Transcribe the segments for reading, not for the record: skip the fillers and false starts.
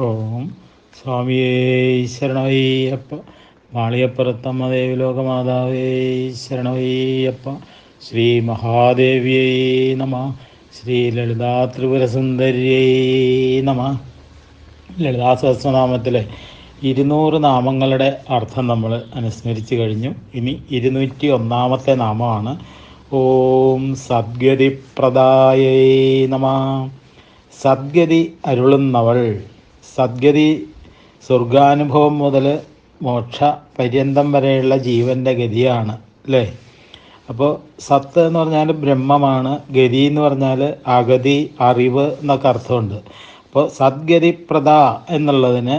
ഓം സ്വാമിയേ ശരണയ്യപ്പ. മാളിയപ്പുറത്തമ്മ ദേവി ലോകമാതാവേ ശരണയ്യപ്പ. ശ്രീ മഹാദേവിയേ നമ. ശ്രീ ലളിതാ ത്രിപുരസുന്ദര്യേ നമ. ലളിതാ സഹസ്രനാമത്തിലെ 200 നാമങ്ങളുടെ അർത്ഥം നമ്മൾ അനുസ്മരിച്ചു കഴിഞ്ഞു. ഇനി 201 നാമമാണ്. ഓം സദ്ഗതിപ്രദായൈ നമ. സദ്ഗതി അരുളുന്നവൾ. സദ്ഗതി സ്വർഗാനുഭവം മുതൽ മോക്ഷ പര്യന്തം വരെയുള്ള ജീവൻ്റെ ഗതിയാണ് അല്ലേ. അപ്പോൾ സത്ത് എന്ന് പറഞ്ഞാൽ ബ്രഹ്മമാണ്, ഗതി എന്ന് പറഞ്ഞാൽ അഗതി, അറിവ് എന്നൊക്കെ അർത്ഥമുണ്ട്. അപ്പോൾ സദ്ഗതിപ്രദ എന്നുള്ളതിന്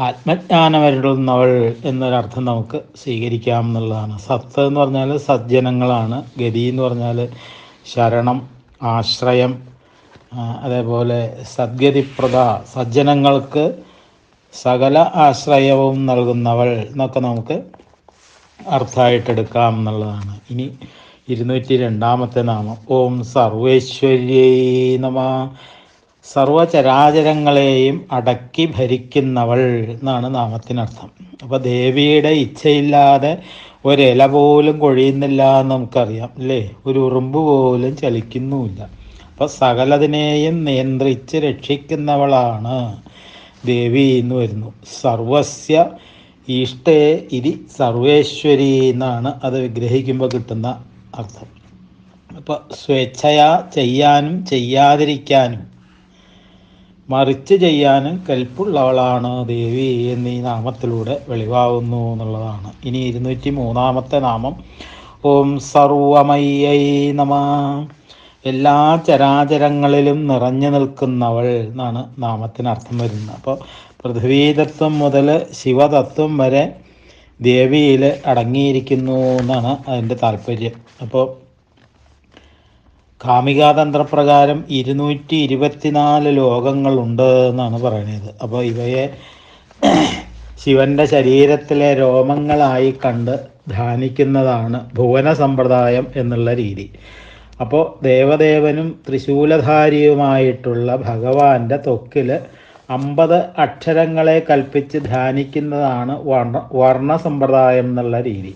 ആത്മജ്ഞാനമരുളുന്നവൾ എന്നൊരർത്ഥം നമുക്ക് സ്വീകരിക്കാം എന്നുള്ളതാണ്. സത്ത് എന്ന് പറഞ്ഞാൽ സജ്ജനങ്ങളാണ്, ഗതി എന്ന് പറഞ്ഞാൽ ശരണം, ആശ്രയം. അതേപോലെ സദ്ഗതിപ്രദ സജ്ജനങ്ങൾക്ക് സകല ആശ്രയവും നൽകുന്നവൾ എന്നൊക്കെ നമുക്ക് അർത്ഥമായിട്ടെടുക്കാം എന്നുള്ളതാണ്. ഇനി 202 നാമം. ഓം സർവേശ്വര്യൈ നമ. സർവചരാചരങ്ങളെയും അടക്കി ഭരിക്കുന്നവൾ എന്നാണ് നാമത്തിനർത്ഥം. അപ്പോൾ ദേവിയുടെ ഇച്ഛയില്ലാതെ ഒരില പോലും കൊഴിയുന്നില്ല എന്ന് നമുക്കറിയാം അല്ലേ. ഒരു ഉറുമ്പ് പോലും ചലിക്കുന്നുമില്ല. അപ്പോൾ സകലതിനെയും നിയന്ത്രിച്ച് രക്ഷിക്കുന്നവളാണ് ദേവി എന്ന് വരുന്നു. സർവസ്യ ഈഷ്ടേ ഇതി സർവേശ്വരി എന്നാണ് അത് വിഗ്രഹിക്കുമ്പോൾ കിട്ടുന്ന അർത്ഥം. അപ്പോൾ സ്വേച്ഛയാ ചെയ്യാനും ചെയ്യാതിരിക്കാനും മറിച്ച് ചെയ്യാനും കൽപ്പുള്ളവളാണ് ദേവി എന്നീ നാമത്തിലൂടെ വെളിവാകുന്നു എന്നുള്ളതാണ്. ഇനി 203 നാമം. ഓം സർവമയ്യൈ നമ. എല്ലാ ചരാചരങ്ങളിലും നിറഞ്ഞു നിൽക്കുന്നവൾ എന്നാണ് നാമത്തിനർത്ഥം വരുന്നത്. അപ്പോൾ പൃഥ്വീതത്വം മുതൽ ശിവതത്വം വരെ ദേവിയിൽ അടങ്ങിയിരിക്കുന്നു എന്നാണ് അതിൻ്റെ താല്പര്യം. അപ്പോൾ കാമികാതന്ത്രപ്രകാരം 224 ലോകങ്ങളുണ്ട് എന്നാണ് പറയുന്നത്. അപ്പോൾ ഇവയെ ശിവൻ്റെ ശരീരത്തിലെ രോമങ്ങളായി കണ്ട് ധ്യാനിക്കുന്നതാണ് ഭുവന സമ്പ്രദായം എന്നുള്ള രീതി. അപ്പോൾ ദേവദേവനും ത്രിശൂലധാരിയുമായിട്ടുള്ള ഭഗവാന്റെ ത്വക്കിൽ 50 അക്ഷരങ്ങളെ കൽപ്പിച്ച് ധ്യാനിക്കുന്നതാണ് വർണ്ണ സമ്പ്രദായം എന്നുള്ള രീതി.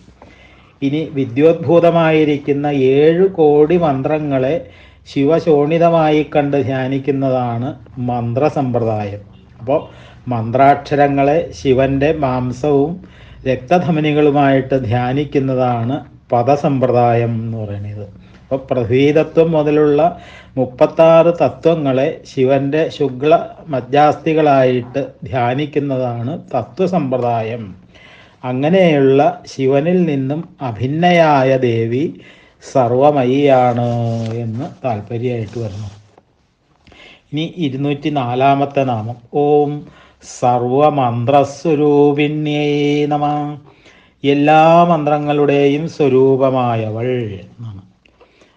ഇനി വിദ്യോദ്ഭൂതമായിരിക്കുന്ന 7 കോടി മന്ത്രങ്ങളെ ശിവശോണിതമായി കണ്ട് ധ്യാനിക്കുന്നതാണ് മന്ത്രസമ്പ്രദായം. അപ്പോൾ മന്ത്രാക്ഷരങ്ങളെ ശിവൻ്റെ മാംസവും രക്തധമനികളുമായിട്ട് ധ്യാനിക്കുന്നതാണ് പദസമ്പ്രദായം എന്ന് പറയുന്നത്. അപ്പോൾ പൃഥ്വീതത്വം മുതലുള്ള 36 തത്വങ്ങളെ ശിവൻ്റെ ശുക്ല മജ്ജാസ്ഥികളായിട്ട് ധ്യാനിക്കുന്നതാണ് തത്വസമ്പ്രദായം. അങ്ങനെയുള്ള ശിവനിൽ നിന്നും അഭിന്നയായ ദേവി സർവമയിയാണ് എന്ന് താല്പര്യമായിട്ട് വരുന്നു. ഇനി 204 നാമം. ഓം സർവമന്ത്രസ്വരൂപിണ്യൈ നമ. എല്ലാ മന്ത്രങ്ങളുടെയും സ്വരൂപമായവൾ എന്നാണ്.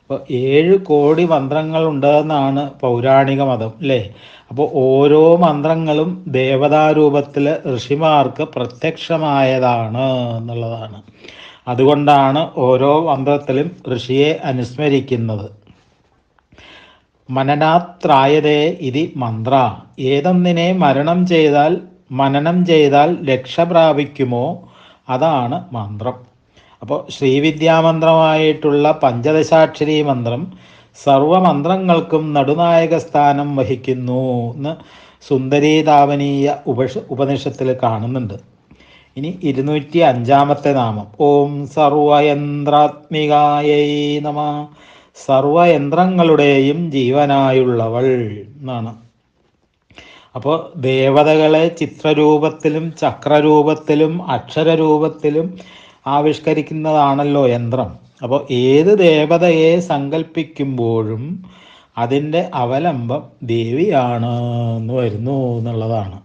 അപ്പോൾ 7 കോടി മന്ത്രങ്ങളുണ്ടെന്നാണ് പൗരാണിക മതം അല്ലേ. അപ്പോൾ ഓരോ മന്ത്രങ്ങളും ദേവതാരൂപത്തിൽ ഋഷിമാർക്ക് പ്രത്യക്ഷമായതാണ് എന്നുള്ളതാണ്. അതുകൊണ്ടാണ് ഓരോ മന്ത്രത്തിലും ഋഷിയെ അനുസ്മരിക്കുന്നത്. മനനാത്രായതേ ഇതി മന്ത്ര. ഏതൊന്നിനെ മനനം ചെയ്താൽ രക്ഷ പ്രാപിക്കുമോ അതാണ് മന്ത്രം. അപ്പോൾ ശ്രീവിദ്യാമന്ത്രമായിട്ടുള്ള പഞ്ചദശാക്ഷരി മന്ത്രം സർവമന്ത്രങ്ങൾക്കും നടുനായക സ്ഥാനം വഹിക്കുന്നു എന്ന് സുന്ദരീതാവനീയ ഉപനിഷത്തിൽ കാണുന്നുണ്ട്. ഇനി 205 നാമം. ഓം സർവയന്ത്രാത്മികായൈ നമ. സർവയന്ത്രങ്ങളുടെയും ജീവനായുള്ളവൾ എന്നാണ്. അപ്പോൾ ദേവതകളെ ചിത്രരൂപത്തിലും ചക്രരൂപത്തിലും അക്ഷരരൂപത്തിലും ആവിഷ്കരിക്കുന്നതാണല്ലോ യന്ത്രം. അപ്പോൾ ഏത് ദേവതയെ സങ്കല്പിക്കുമ്പോഴും അതിൻ്റെ അവലംബം ദേവിയാണ് എന്ന് വരുന്നു എന്നുള്ളതാണ്.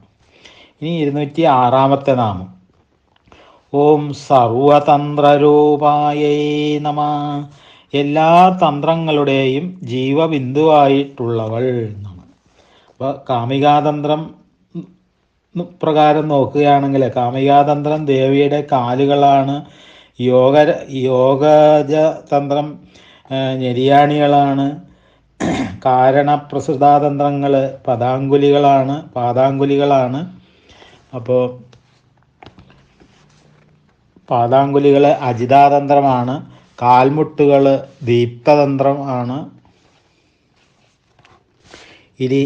ഇനി 206 നാമം. ഓം സർവതന്ത്രരൂപായൈ നമ. എല്ലാ തന്ത്രങ്ങളുടെയും ജീവബിന്ദുവായിട്ടുള്ളവൾ എന്നാണ്. അപ്പോൾ കാമികാതന്ത്രം പ്രകാരം നോക്കുകയാണെങ്കിൽ കാമികാതന്ത്രം ദേവിയുടെ കാലുകളാണ്, യോഗജതന്ത്രം ഞെരിയാണികളാണ്, കാരണപ്രസൃതാതന്ത്രങ്ങൾ പാദാങ്കുലികളാണ്. അപ്പോൾ പാദാങ്കുലികൾ അജിതാതന്ത്രമാണ്. കാൽമുട്ടുകൾ ദീപ്തതന്ത്രമാണ്. ഇനി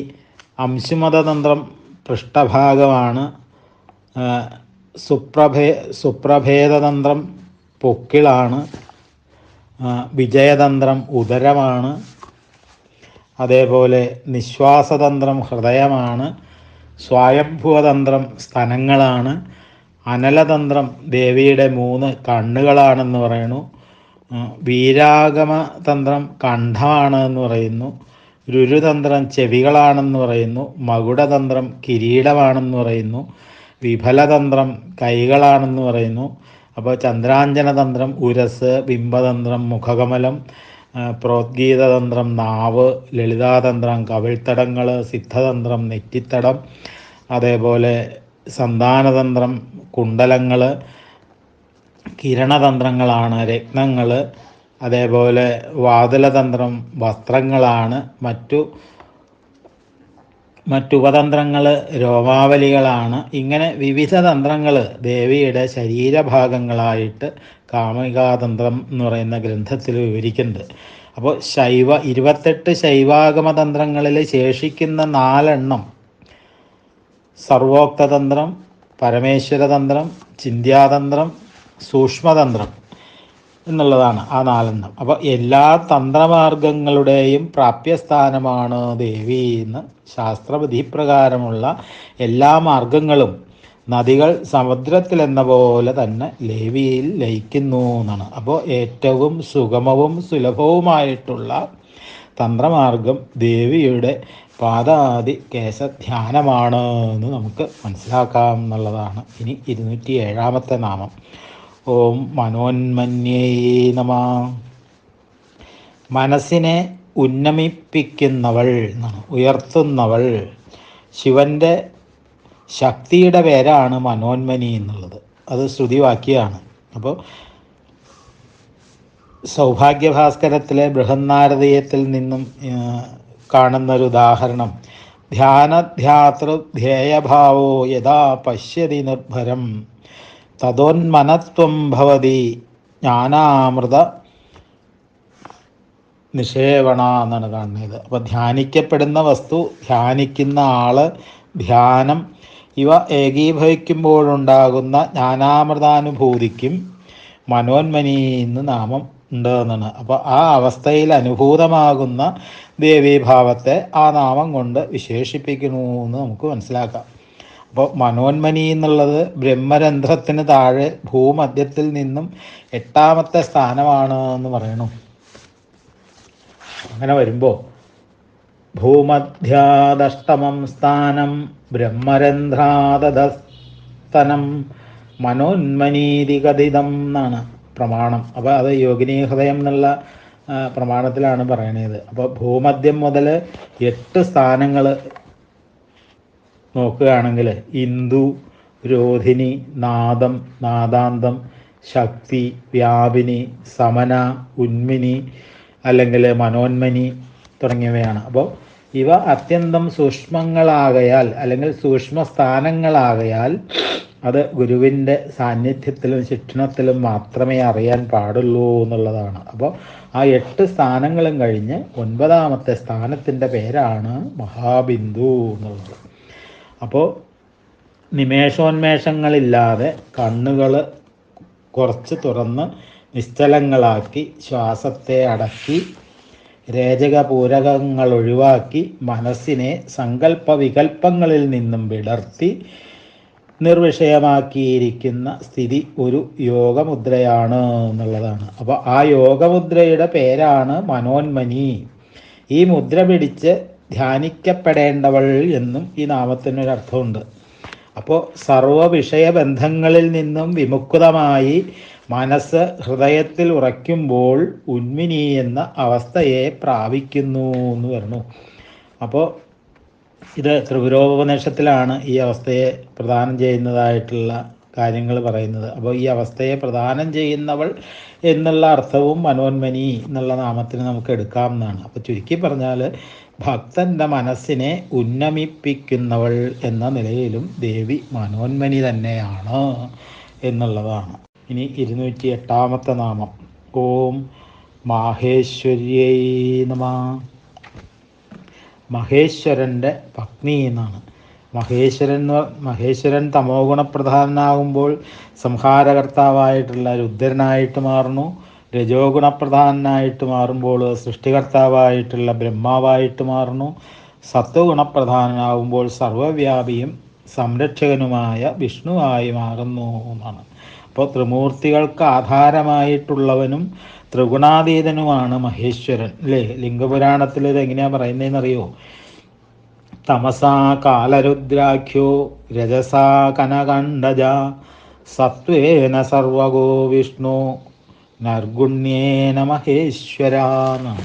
അംശുമതതന്ത്രം പൃഷ്ഠഭാഗമാണ്. സുപ്രഭേദതന്ത്രം പൊക്കിളാണ്. വിജയതന്ത്രം ഉദരമാണ്. അതേപോലെ നിശ്വാസതന്ത്രം ഹൃദയമാണ്. സ്വായംഭുവതന്ത്രം സ്തനങ്ങളാണ്. അനലതന്ത്രം ദേവിയുടെ 3 കണ്ണുകളാണെന്ന് പറയുന്നു. വീരാഗമതന്ത്രം കണ്ഠമാണ് എന്ന് പറയുന്നു. രുരുതന്ത്രം ചെവികളാണെന്ന് പറയുന്നു. മകുടതന്ത്രം കിരീടമാണെന്ന് പറയുന്നു. വിഫലതന്ത്രം കൈകളാണെന്ന് പറയുന്നു. അപ്പോൾ ചന്ദ്രാഞ്ജനതന്ത്രം ഉരസ്, ബിംബതന്ത്രം മുഖകമലം, പ്രോദ്ഗീതതന്ത്രം നാവ്, ലളിതാതന്ത്രം കവിൾത്തടങ്ങൾ, സിദ്ധതന്ത്രം നെറ്റിത്തടം, അതേപോലെ സന്താനതന്ത്രം കുണ്ടലങ്ങൾ, കിരണതന്ത്രങ്ങളാണ് രത്നങ്ങൾ, അതേപോലെ വാതിലതന്ത്രം വസ്ത്രങ്ങളാണ്. മറ്റുപതന്ത്രങ്ങൾ രോമാവലികളാണ്. ഇങ്ങനെ വിവിധ തന്ത്രങ്ങൾ ദേവിയുടെ ശരീരഭാഗങ്ങളായിട്ട് കാമികാതന്ത്രം എന്ന് പറയുന്ന ഗ്രന്ഥത്തിൽ വിവരിക്കുന്നുണ്ട്. അപ്പോൾ 28 ശൈവാഗമതന്ത്രങ്ങളിൽ ശേഷിക്കുന്ന 4 എണ്ണം സർവോക്തതന്ത്രം, പരമേശ്വരതന്ത്രം, ചിന്ത്യാതന്ത്രം, സൂക്ഷ്മതന്ത്രം എന്നുള്ളതാണ് ആ 4 എണ്ണം. അപ്പോൾ എല്ലാ തന്ത്രമാർഗങ്ങളുടെയും പ്രാപ്യസ്ഥാനമാണ് ദേവി എന്ന് ശാസ്ത്രവിധിപ്രകാരമുള്ള എല്ലാ മാർഗങ്ങളും നദികൾ സമുദ്രത്തിലെന്ന പോലെ തന്നെ ദേവിയിൽ ലയിക്കുന്നു എന്നാണ്. അപ്പോൾ ഏറ്റവും സുഗമവും സുലഭവുമായിട്ടുള്ള തന്ത്രമാർഗം ദേവിയുടെ പാദാദി കേശധ്യാനമാണ് എന്ന് നമുക്ക് മനസ്സിലാക്കാം എന്നുള്ളതാണ്. ഇനി 207-ാമത്തെ നാമം. ഓം മനോന്മന്യേ നമഃ. മനസ്സിനെ ഉന്നമിപ്പിക്കുന്നവൾ എന്നാണ്, ഉയർത്തുന്നവൾ. ശിവൻ്റെ ശക്തിയുടെ പേരാണ് മനോന്മനി എന്നുള്ളത്. അത് ശ്രുതിവാക്യമാണ്. അപ്പോൾ സൗഭാഗ്യഭാസ്കരത്തിലെ ബൃഹന്നാരദീയത്തിൽ നിന്നും കാണുന്നൊരു ഉദാഹരണം, ധ്യാനധ്യാതൃധ്യേയഭാവോ യഥാ പശ്യതി നിർഭരം തതോന്മനത്വം ഭവതി ജ്ഞാനാമൃത നിഷേവണ എന്നാണ് കാണുന്നത്. അപ്പോൾ ധ്യാനിക്കപ്പെടുന്ന വസ്തു, ധ്യാനിക്കുന്ന ആള്, ധ്യാനം ഇവ ഏകീഭവിക്കുമ്പോഴുണ്ടാകുന്ന ജ്ഞാനാമൃതാനുഭൂതിക്കും മനോന്മനി എന്ന് നാമം ഉണ്ട് എന്നാണ്. അപ്പോൾ ആ അവസ്ഥയിൽ അനുഭൂതമാകുന്ന ദേവീഭാവത്തെ ആ നാമം കൊണ്ട് വിശേഷിപ്പിക്കുന്നു എന്ന് നമുക്ക് മനസ്സിലാക്കാം. അപ്പോൾ മനോന്മനി എന്നുള്ളത് ബ്രഹ്മരന്ധ്രത്തിന് താഴെ ഭൂമധ്യത്തിൽ നിന്നും 8-ാമത്തെ സ്ഥാനമാണ് എന്ന് പറയണു. അങ്ങനെ വരുമ്പോൾ ഭൂമധ്യാദഷ്ടമം സ്ഥാനം ബ്രഹ്മരന്ധ്രാദസ്തനം മനോന്മനീതി കഥിതം എന്നാണ് പ്രമാണം. അപ്പോൾ അത് യോഗിനി ഹൃദയം എന്നുള്ള പ്രമാണത്തിലാണ് പറയണത്. അപ്പോൾ ഭൂമധ്യം മുതൽ 8 സ്ഥാനങ്ങൾ നോക്കുകയാണെങ്കിൽ ഇന്ദു, രോധിനി, നാദം, നാദാന്തം, ശക്തി, വ്യാപിനി, സമന, ഉന്മിനി അല്ലെങ്കിൽ മനോന്മനി തുടങ്ങിയവയാണ്. അപ്പോൾ ഇവ അത്യന്തം സൂക്ഷ്മങ്ങളാകയാൽ അല്ലെങ്കിൽ സൂക്ഷ്മസ്ഥാനങ്ങളാകയാൽ അത് ഗുരുവിൻ്റെ സാന്നിധ്യത്തിലും ശിക്ഷണത്തിലും മാത്രമേ അറിയാൻ പാടുള്ളൂ എന്നുള്ളതാണ്. അപ്പോൾ ആ 8 സ്ഥാനങ്ങളും കഴിഞ്ഞ് 9-ാമത്തെ സ്ഥാനത്തിൻ്റെ പേരാണ് മഹാബിന്ദു എന്നുള്ളത്. അപ്പോൾ നിമേഷോന്മേഷങ്ങളില്ലാതെ കണ്ണുകൾ കുറച്ച് തുറന്ന് നിശ്ചലങ്ങളാക്കി ശ്വാസത്തെ അടക്കി രേചകപൂരകങ്ങൾ ഒഴിവാക്കി മനസ്സിനെ സങ്കല്പ വികല്പങ്ങളിൽ നിന്നും വിടർത്തി നിർവിഷയമാക്കിയിരിക്കുന്ന സ്ഥിതി ഒരു യോഗമുദ്രയാണ് എന്നുള്ളതാണ്. അപ്പോൾ ആ യോഗമുദ്രയുടെ പേരാണ് മനോന്മനി. ഈ മുദ്ര പിടിച്ച് ധ്യാനിക്കപ്പെടേണ്ടവൾ എന്നും ഈ നാമത്തിനൊരർത്ഥമുണ്ട്. അപ്പോൾ സർവവിഷയബന്ധങ്ങളിൽ നിന്നും വിമുക്തമായി മനസ്സ് ഹൃദയത്തിൽ ഉറയ്ക്കുമ്പോൾ ഉന്മിനി എന്ന അവസ്ഥയെ പ്രാപിക്കുന്നു എന്ന് പറഞ്ഞു. അപ്പോൾ ഇത് ത്രിപുരോപനിഷത്തിലാണ് ഈ അവസ്ഥയെ പ്രദാനം ചെയ്യുന്നതായിട്ടുള്ള കാര്യങ്ങൾ പറയുന്നത്. അപ്പോൾ ഈ അവസ്ഥയെ പ്രദാനം ചെയ്യുന്നവൾ എന്നുള്ള അർത്ഥവും മനോന്മനി എന്നുള്ള നാമത്തിന് നമുക്ക് എടുക്കാവുന്നതാണ്. അപ്പോൾ ചുരുക്കി പറഞ്ഞാൽ ഭക്തൻ്റെ മനസ്സിനെ ഉന്നമിപ്പിക്കുന്നവൾ എന്ന നിലയിലും ദേവി മനോന്മനി തന്നെയാണ് എന്നുള്ളതാണ്. ഇനി 208 നാമം. ഓം മാഹേശ്വര്യൈ നമഃ. മഹേശ്വരൻ്റെ പത്നി എന്നാണ്. മഹേശ്വരൻ തമോ ഗുണപ്രധാനാകുമ്പോൾ സംഹാരകർത്താവായിട്ടുള്ള രുദ്രനായിട്ട് മാറുന്നു. രജോ ഗുണപ്രധാനായിട്ട് മാറുമ്പോൾ സൃഷ്ടികർത്താവായിട്ടുള്ള ബ്രഹ്മാവായിട്ട് മാറുന്നു. സത്വഗുണപ്രധാനാകുമ്പോൾ സർവവ്യാപിയും സംരക്ഷകനുമായ വിഷ്ണുവായി മാറുന്നു എന്നാണ്. അപ്പോൾ ത്രിമൂർത്തികൾക്ക് ആധാരമായിട്ടുള്ളവനും ത്രിഗുണാതീതനുമാണ് മഹേശ്വരൻ അല്ലേ. ലിംഗപുരാണത്തിൽ ഇത് എങ്ങനെയാണ് പറയുന്നതെന്നറിയോ? തമസാ കാലരുദ്രാഖ്യോ രജസാ കനകണ്ഡജ സത്വേന സർവഗോ വിഷ്ണു നർഗുണ്യേന മഹേശ്വര എന്നാണ്.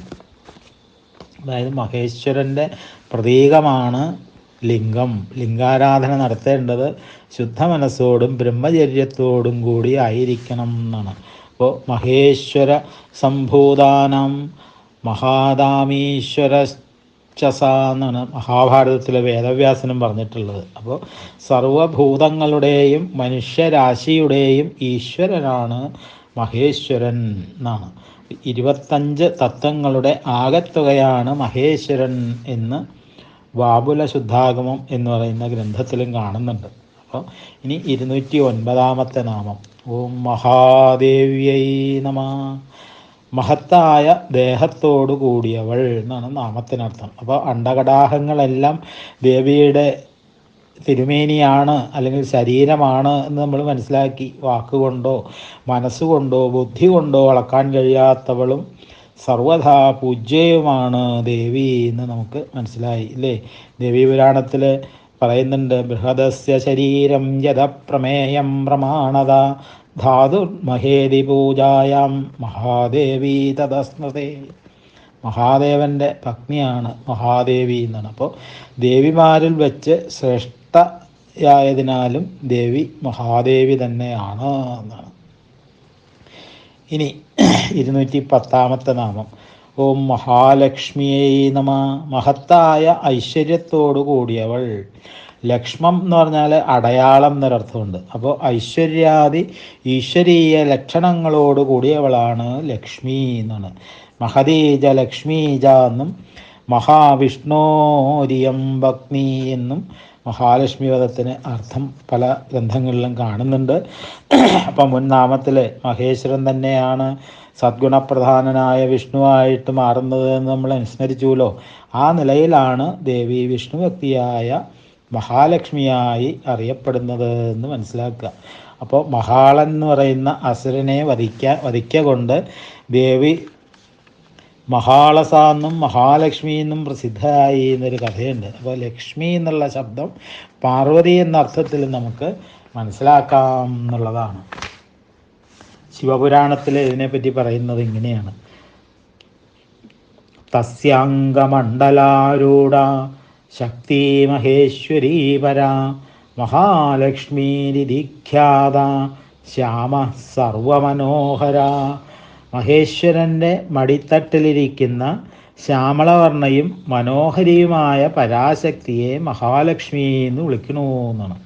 അതായത് മഹേശ്വരൻ്റെ പ്രതീകമാണ് ലിംഗം. ലിംഗാരാധന നടത്തേണ്ടത് ശുദ്ധ മനസ്സോടും ബ്രഹ്മചര്യത്തോടും കൂടി ആയിരിക്കണം എന്നാണ്. അപ്പോൾ മഹേശ്വര സംഭൂതാനം മഹാദാമീശ്വര എന്നാണ് മഹാഭാരതത്തിലെ വേദവ്യാസനും പറഞ്ഞിട്ടുള്ളത്. അപ്പോൾ സർവഭൂതങ്ങളുടെയും മനുഷ്യരാശിയുടെയും ഈശ്വരനാണ് മഹേശ്വരൻ എന്നാണ്. 25 തത്വങ്ങളുടെ ആകത്തുകയാണ് മഹേശ്വരൻ എന്ന് വാബുല ശുദ്ധാഗമം എന്ന് പറയുന്ന ഗ്രന്ഥത്തിലും കാണുന്നുണ്ട്. അപ്പോൾ ഇനി 209 നാമം. ഓം മഹാദേവ്യൈ നമഃ. മഹത്തായ ദേഹത്തോടു കൂടിയവൾ എന്നാണ് നാമത്തിനർത്ഥം. അപ്പോൾ അണ്ടകടാഹങ്ങളെല്ലാം ദേവിയുടെ തിരുമേനിയാണ് അല്ലെങ്കിൽ ശരീരമാണ് എന്ന് നമ്മൾ മനസ്സിലാക്കി. വാക്കുകൊണ്ടോ മനസ്സുകൊണ്ടോ ബുദ്ധി കൊണ്ടോ അളക്കാൻ കഴിയാത്തവളും സർവഥാ പൂജ്യയുമാണ് ദേവി എന്ന് നമുക്ക് മനസ്സിലായി അല്ലേ. ദേവി പുരാണത്തിൽ പറയുന്നുണ്ട്, ബൃഹദസ്യ ശരീരം യഥപ്രമേയം പ്രമാണത ധാതുർമഹേതി പൂജായാം മഹാദേവി തദസ്മൃതേ. മഹാദേവൻ്റെ പത്നിയാണ് മഹാദേവി എന്നാണ്. അപ്പോൾ ദേവിമാരിൽ വെച്ച് ശ്രേഷ്ഠയായതിനാലും ദേവി മഹാദേവി തന്നെയാണ് എന്നാണ്. ഇനി 210 നാമം. ഓം മഹാലക്ഷ്മിയൈ നമഃ. മഹത്തായ ഐശ്വര്യത്തോടു കൂടിയവൾ. ലക്ഷ്മം എന്ന് പറഞ്ഞാൽ അടയാളം എന്നൊരർത്ഥമുണ്ട്. അപ്പോൾ ഐശ്വര്യാദി ഈശ്വരീയ ലക്ഷണങ്ങളോട് കൂടിയവളാണ് ലക്ഷ്മി എന്നാണ്. മഹതീജ ലക്ഷ്മീജ എന്നും മഹാവിഷ്ണോരിയം ഭക്തി എന്നും മഹാലക്ഷ്മി പദത്തിന് അർത്ഥം പല ഗ്രന്ഥങ്ങളിലും കാണുന്നുണ്ട്. അപ്പം മുൻ നാമത്തിൽ മഹേശ്വരൻ തന്നെയാണ് സദ്ഗുണപ്രധാനനായ വിഷ്ണുവായിട്ട് മാറുന്നത് എന്ന് നമ്മൾ അനുസ്മരിച്ചുല്ലോ. ആ നിലയിലാണ് ദേവി വിഷ്ണു ഭക്തിയായ മഹാലക്ഷ്മിയായി അറിയപ്പെടുന്നത് എന്ന് മനസ്സിലാക്കുക. അപ്പോൾ മഹാളൻ എന്ന് പറയുന്ന അസുരനെ വധിക്ക കൊണ്ട് ദേവി മഹാളസാന്നും മഹാലക്ഷ്മി എന്നും പ്രസിദ്ധമായി എന്നൊരു കഥയുണ്ട്. അപ്പോൾ ലക്ഷ്മി എന്നുള്ള ശബ്ദം പാർവതി എന്ന അർത്ഥത്തിൽ നമുക്ക് മനസ്സിലാക്കാം എന്നുള്ളതാണ്. ശിവപുരാണത്തിൽ ഇതിനെപ്പറ്റി പറയുന്നത് ഇങ്ങനെയാണ്. തസ്യാംഗമണ്ഡലാരൂഢ ശക്തി മഹേശ്വരീ പരാ മഹാലക്ഷ്മീരിധിഖ്യാത ശ്യാമ സർവമനോഹര. മഹേശ്വരൻ്റെ മടിത്തട്ടിലിരിക്കുന്ന ശ്യാമളവർണ്ണയും മനോഹരിയുമായ പരാശക്തിയെ മഹാലക്ഷ്മി എന്ന് വിളിക്കണു എന്നാണ്.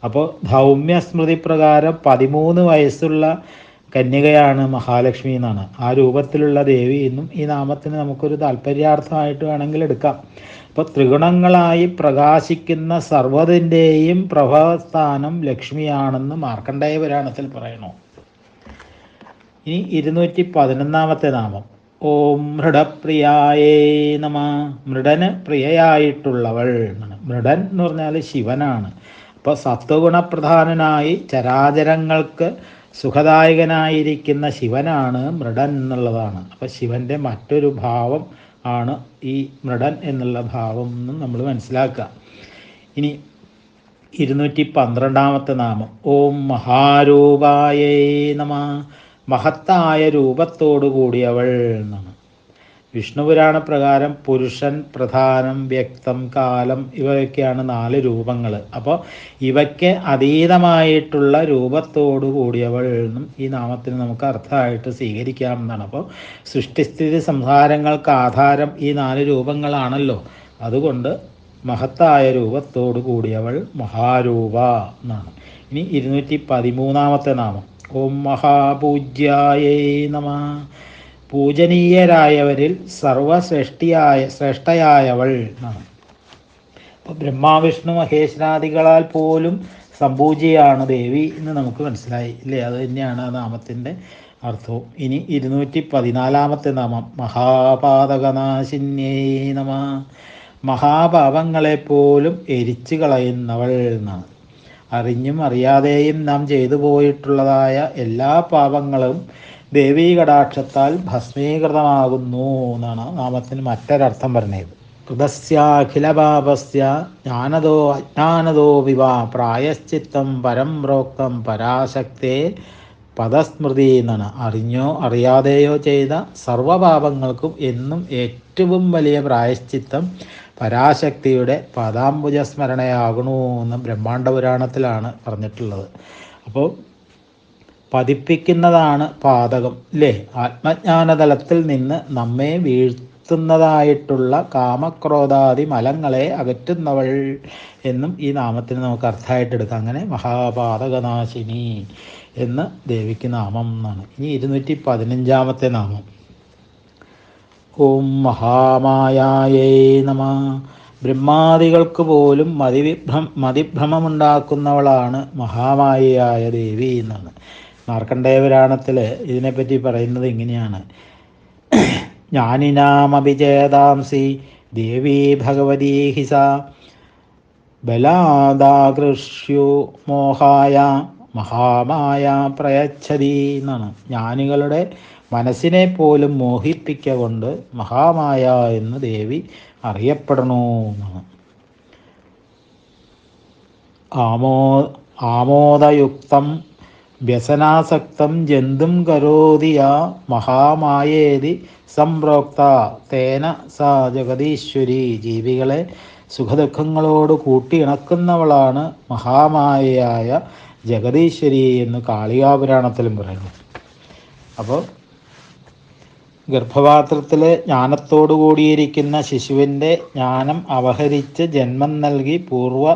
അപ്പോൾ ധൗമ്യസ്മൃതി പ്രകാരം 13 വയസ്സുള്ള കന്യകയാണ് മഹാലക്ഷ്മി എന്നാണ്. ആ രൂപത്തിലുള്ള ദേവി എന്നും ഈ നാമത്തിന് നമുക്കൊരു താല്പര്യാർത്ഥമായിട്ട് വേണമെങ്കിൽ എടുക്കാം. അപ്പോൾ ത്രിഗുണങ്ങളായി പ്രകാശിക്കുന്ന സർവ്വതിൻ്റെയും പ്രഭവസ്ഥാനം ലക്ഷ്മിയാണെന്ന് മാർക്കണ്ഡേയ പുരാണത്തിൽ പറയണു. ഇനി 211 നാമം. ഓം മൃഡപ്രിയായേ നമ. മൃഡന് പ്രിയയായിട്ടുള്ളവൾ എന്നാണ്. മൃഡൻ എന്ന് പറഞ്ഞാൽ ശിവനാണ്. അപ്പോൾ സത്വഗുണപ്രധാനനായി ചരാചരങ്ങൾക്ക് സുഖദായകനായിരിക്കുന്ന ശിവനാണ് മൃഡൻ എന്നുള്ളതാണ്. അപ്പോൾ ശിവൻ്റെ മറ്റൊരു ഭാവം ആണ് ഈ മൃഡൻ എന്നുള്ള ഭാവം എന്ന് നമ്മൾ മനസ്സിലാക്കുക. ഇനി 212 നാമം. ഓം മഹാരൂപായേ നമ. മഹത്തായ രൂപത്തോടു കൂടിയവൾ എന്നാണ്. വിഷ്ണുപുരാണ പ്രകാരം പുരുഷൻ, പ്രധാനം, വ്യക്തം, കാലം ഇവയൊക്കെയാണ് 4 രൂപങ്ങൾ. അപ്പോൾ ഇവയ്ക്ക് അതീതമായിട്ടുള്ള രൂപത്തോടു കൂടിയവൾ എന്നും ഈ നാമത്തിന് നമുക്ക് അർത്ഥമായിട്ട് സ്വീകരിക്കാമെന്നാണ്. അപ്പോൾ സൃഷ്ടിസ്ഥിതി സംഹാരങ്ങൾക്ക് ആധാരം ഈ 4 രൂപങ്ങളാണല്ലോ. അതുകൊണ്ട് മഹത്തായ രൂപത്തോടു കൂടിയവൾ മഹാരൂപ എന്നാണ്. ഇനി 213 നാമം. ഓം മഹാപൂജ്യായേ നമഃ. പൂജനീയരായവരിൽ ശ്രേഷ്ഠയായവൾ എന്നാണ്. അപ്പോൾ ബ്രഹ്മാവിഷ്ണു മഹേശ്വരാദികളാൽ പോലും സംപൂജ്യയാണ് ദേവി എന്ന് നമുക്ക് മനസ്സിലായി ഇല്ലേ? അത് തന്നെയാണ് ആ നാമത്തിൻ്റെ അർത്ഥവും. ഇനി 214 നാമം. മഹാപാതകനാശിന്യേ നമഃ. മഹാപാപങ്ങളെപ്പോലും എരിച്ചു കളയുന്നവൾ എന്നാണ്. അറിഞ്ഞും അറിയാതെയും നാം ചെയ്തു പോയിട്ടുള്ളതായ എല്ലാ പാപങ്ങളും ദേവീ കടാക്ഷത്താൽ ഭസ്മീകൃതമാകുന്നു എന്നാണ് നാമത്തിന് മറ്റൊരർത്ഥം പറഞ്ഞത്. കൃതസ്യാഖിലപാപസ്യ ജ്ഞാനദോ അജ്ഞാനദോ വിവ പ്രായശ്ചിത്തം പരം പ്രോക്തം പരാശക്തേ പദസ്മൃതി എന്നാണ്. അറിഞ്ഞോ അറിയാതെയോ ചെയ്ത സർവപാപങ്ങൾക്കും എന്നും ഏറ്റവും വലിയ പ്രായശ്ചിത്തം പരാശക്തിയുടെ പദാംബുജസ്മരണയാകണു എന്ന് ബ്രഹ്മാണ്ഡ പുരാണത്തിലാണ് പറഞ്ഞിട്ടുള്ളത്. അപ്പോൾ പതിപ്പിക്കുന്നതാണ് പാതകം അല്ലേ? ആത്മജ്ഞാനതലത്തിൽ നിന്ന് നമ്മെ വീഴ്ത്തുന്നതായിട്ടുള്ള കാമക്രോധാദി മലങ്ങളെ അകറ്റുന്നവൾ എന്നും ഈ നാമത്തിന് നമുക്ക് അർത്ഥമായിട്ട് എടുക്കാം. അങ്ങനെ മഹാപാതകനാശിനി എന്ന് ദേവിക്ക് നാമം എന്നാണ്. ഇനി 215 നാമം. ഓം മഹാമായേ നമഃ. ബ്രഹ്മാദികൾക്ക് പോലും മതിഭ്രമമുണ്ടാക്കുന്നവളാണ് മഹാമായയായ ദേവി എന്നാണ്. മാർക്കണ്ഡേയ പുരാണത്തിൽ ഇതിനെപ്പറ്റി പറയുന്നത് ഇങ്ങനെയാണ്. ജ്ഞാനിനാമഭിചേതാംസി ദേവി ഭഗവതീ ഹിസ ബലാദാകൃഷ്യോ മോഹായ മഹാമായ പ്രയച്ഛതി എന്നാണ്. ജ്ഞാനികളുടെ മനസ്സിനെ പോലും മോഹിപ്പിക്കൊണ്ട് മഹാമായ എന്ന് ദേവി അറിയപ്പെടണു എന്നാണ്. ആമോദയുക്തം വ്യസനാസക്തം ജന്തും കരോതിയ മഹാമായേതി സംപ്രോക്ത തേന സ ജഗദീശ്വരി. ജീവികളെ സുഖദുഃഖങ്ങളോട് കൂട്ടിയിണക്കുന്നവളാണ് മഹാമായയായ ജഗദീശ്വരി എന്ന് കാളികാപുരാണത്തിലും പറയുന്നു. അപ്പോൾ ഗർഭപാത്രത്തിൽ ജ്ഞാനത്തോടു കൂടിയിരിക്കുന്ന ശിശുവിൻ്റെ ജ്ഞാനം അപഹരിച്ച് ജന്മം നൽകി പൂർവ്വ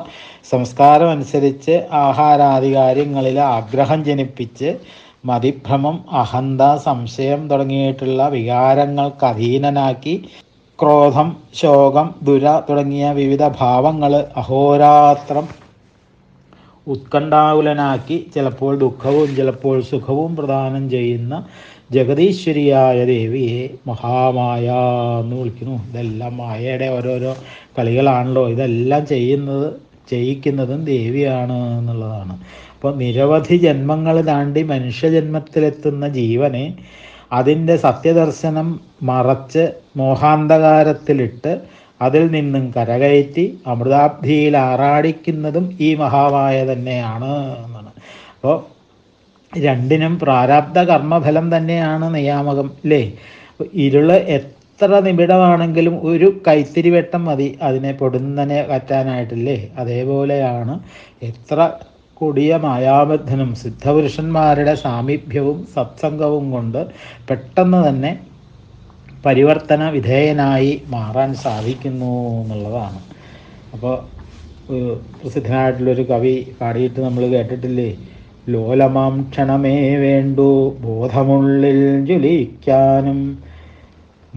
സംസ്കാരം അനുസരിച്ച് ആഹാരാദി കാര്യങ്ങളിൽ ആഗ്രഹം ജനിപ്പിച്ച് മതിഭ്രമം, അഹന്ത, സംശയം തുടങ്ങിയിട്ടുള്ള വികാരങ്ങൾക്ക് അധീനനാക്കി ക്രോധം, ശോകം, ദുര തുടങ്ങിയ വിവിധ ഭാവങ്ങൾ അഹോരാത്രം ഉത്കണ്ഠാകുലനാക്കി ചിലപ്പോൾ ദുഃഖവും ചിലപ്പോൾ സുഖവും പ്രദാനം ചെയ്യുന്ന ജഗദീശ്വരിയായ ദേവിയെ മഹാമായ എന്ന് വിളിക്കുന്നു. ഇതെല്ലാം മായയുടെ ഓരോരോ കളികളാണല്ലോ. ഇതെല്ലാം ചെയ്യിക്കുന്നതും ദേവിയാണ് എന്നുള്ളതാണ്. അപ്പോൾ നിരവധി ജന്മങ്ങൾ താണ്ടി മനുഷ്യജന്മത്തിലെത്തുന്ന ജീവനെ അതിൻ്റെ സത്യദർശനം മറച്ച് മോഹാന്ധകാരത്തിലിട്ട് അതിൽ നിന്നും കരകയറ്റി അമൃതാബ്ധിയിൽ ആറാടിക്കുന്നതും ഈ മഹാമായ തന്നെയാണ് എന്നാണ്. അപ്പോൾ രണ്ടിനും പ്രാരാബ്ധ കർമ്മഫലം തന്നെയാണ് നിയാമകം അല്ലേ? ഇരുള് എത്ര നിബിഡമാണെങ്കിലും ഒരു കൈത്തിരി വെട്ടം മതി അതിനെ പൊടുന്നനെ കറ്റാനായിട്ടില്ലേ? അതേപോലെയാണ് എത്ര കൊടിയ മായാബദ്ധനും സിദ്ധപുരുഷന്മാരുടെ സാമീപ്യവും സത്സംഗവും കൊണ്ട് പെട്ടെന്ന് തന്നെ പരിവർത്തന വിധേയനായി മാറാൻ സാധിക്കുന്നു എന്നുള്ളതാണ്. അപ്പോൾ പ്രസിദ്ധനായിട്ടുള്ളൊരു കവി പാടിയിട്ട് നമ്മൾ കേട്ടിട്ടില്ലേ? ലോലമാം ക്ഷണമേ വേണ്ടു ബോധമുള്ളിൽ ജ്വലിക്കാനും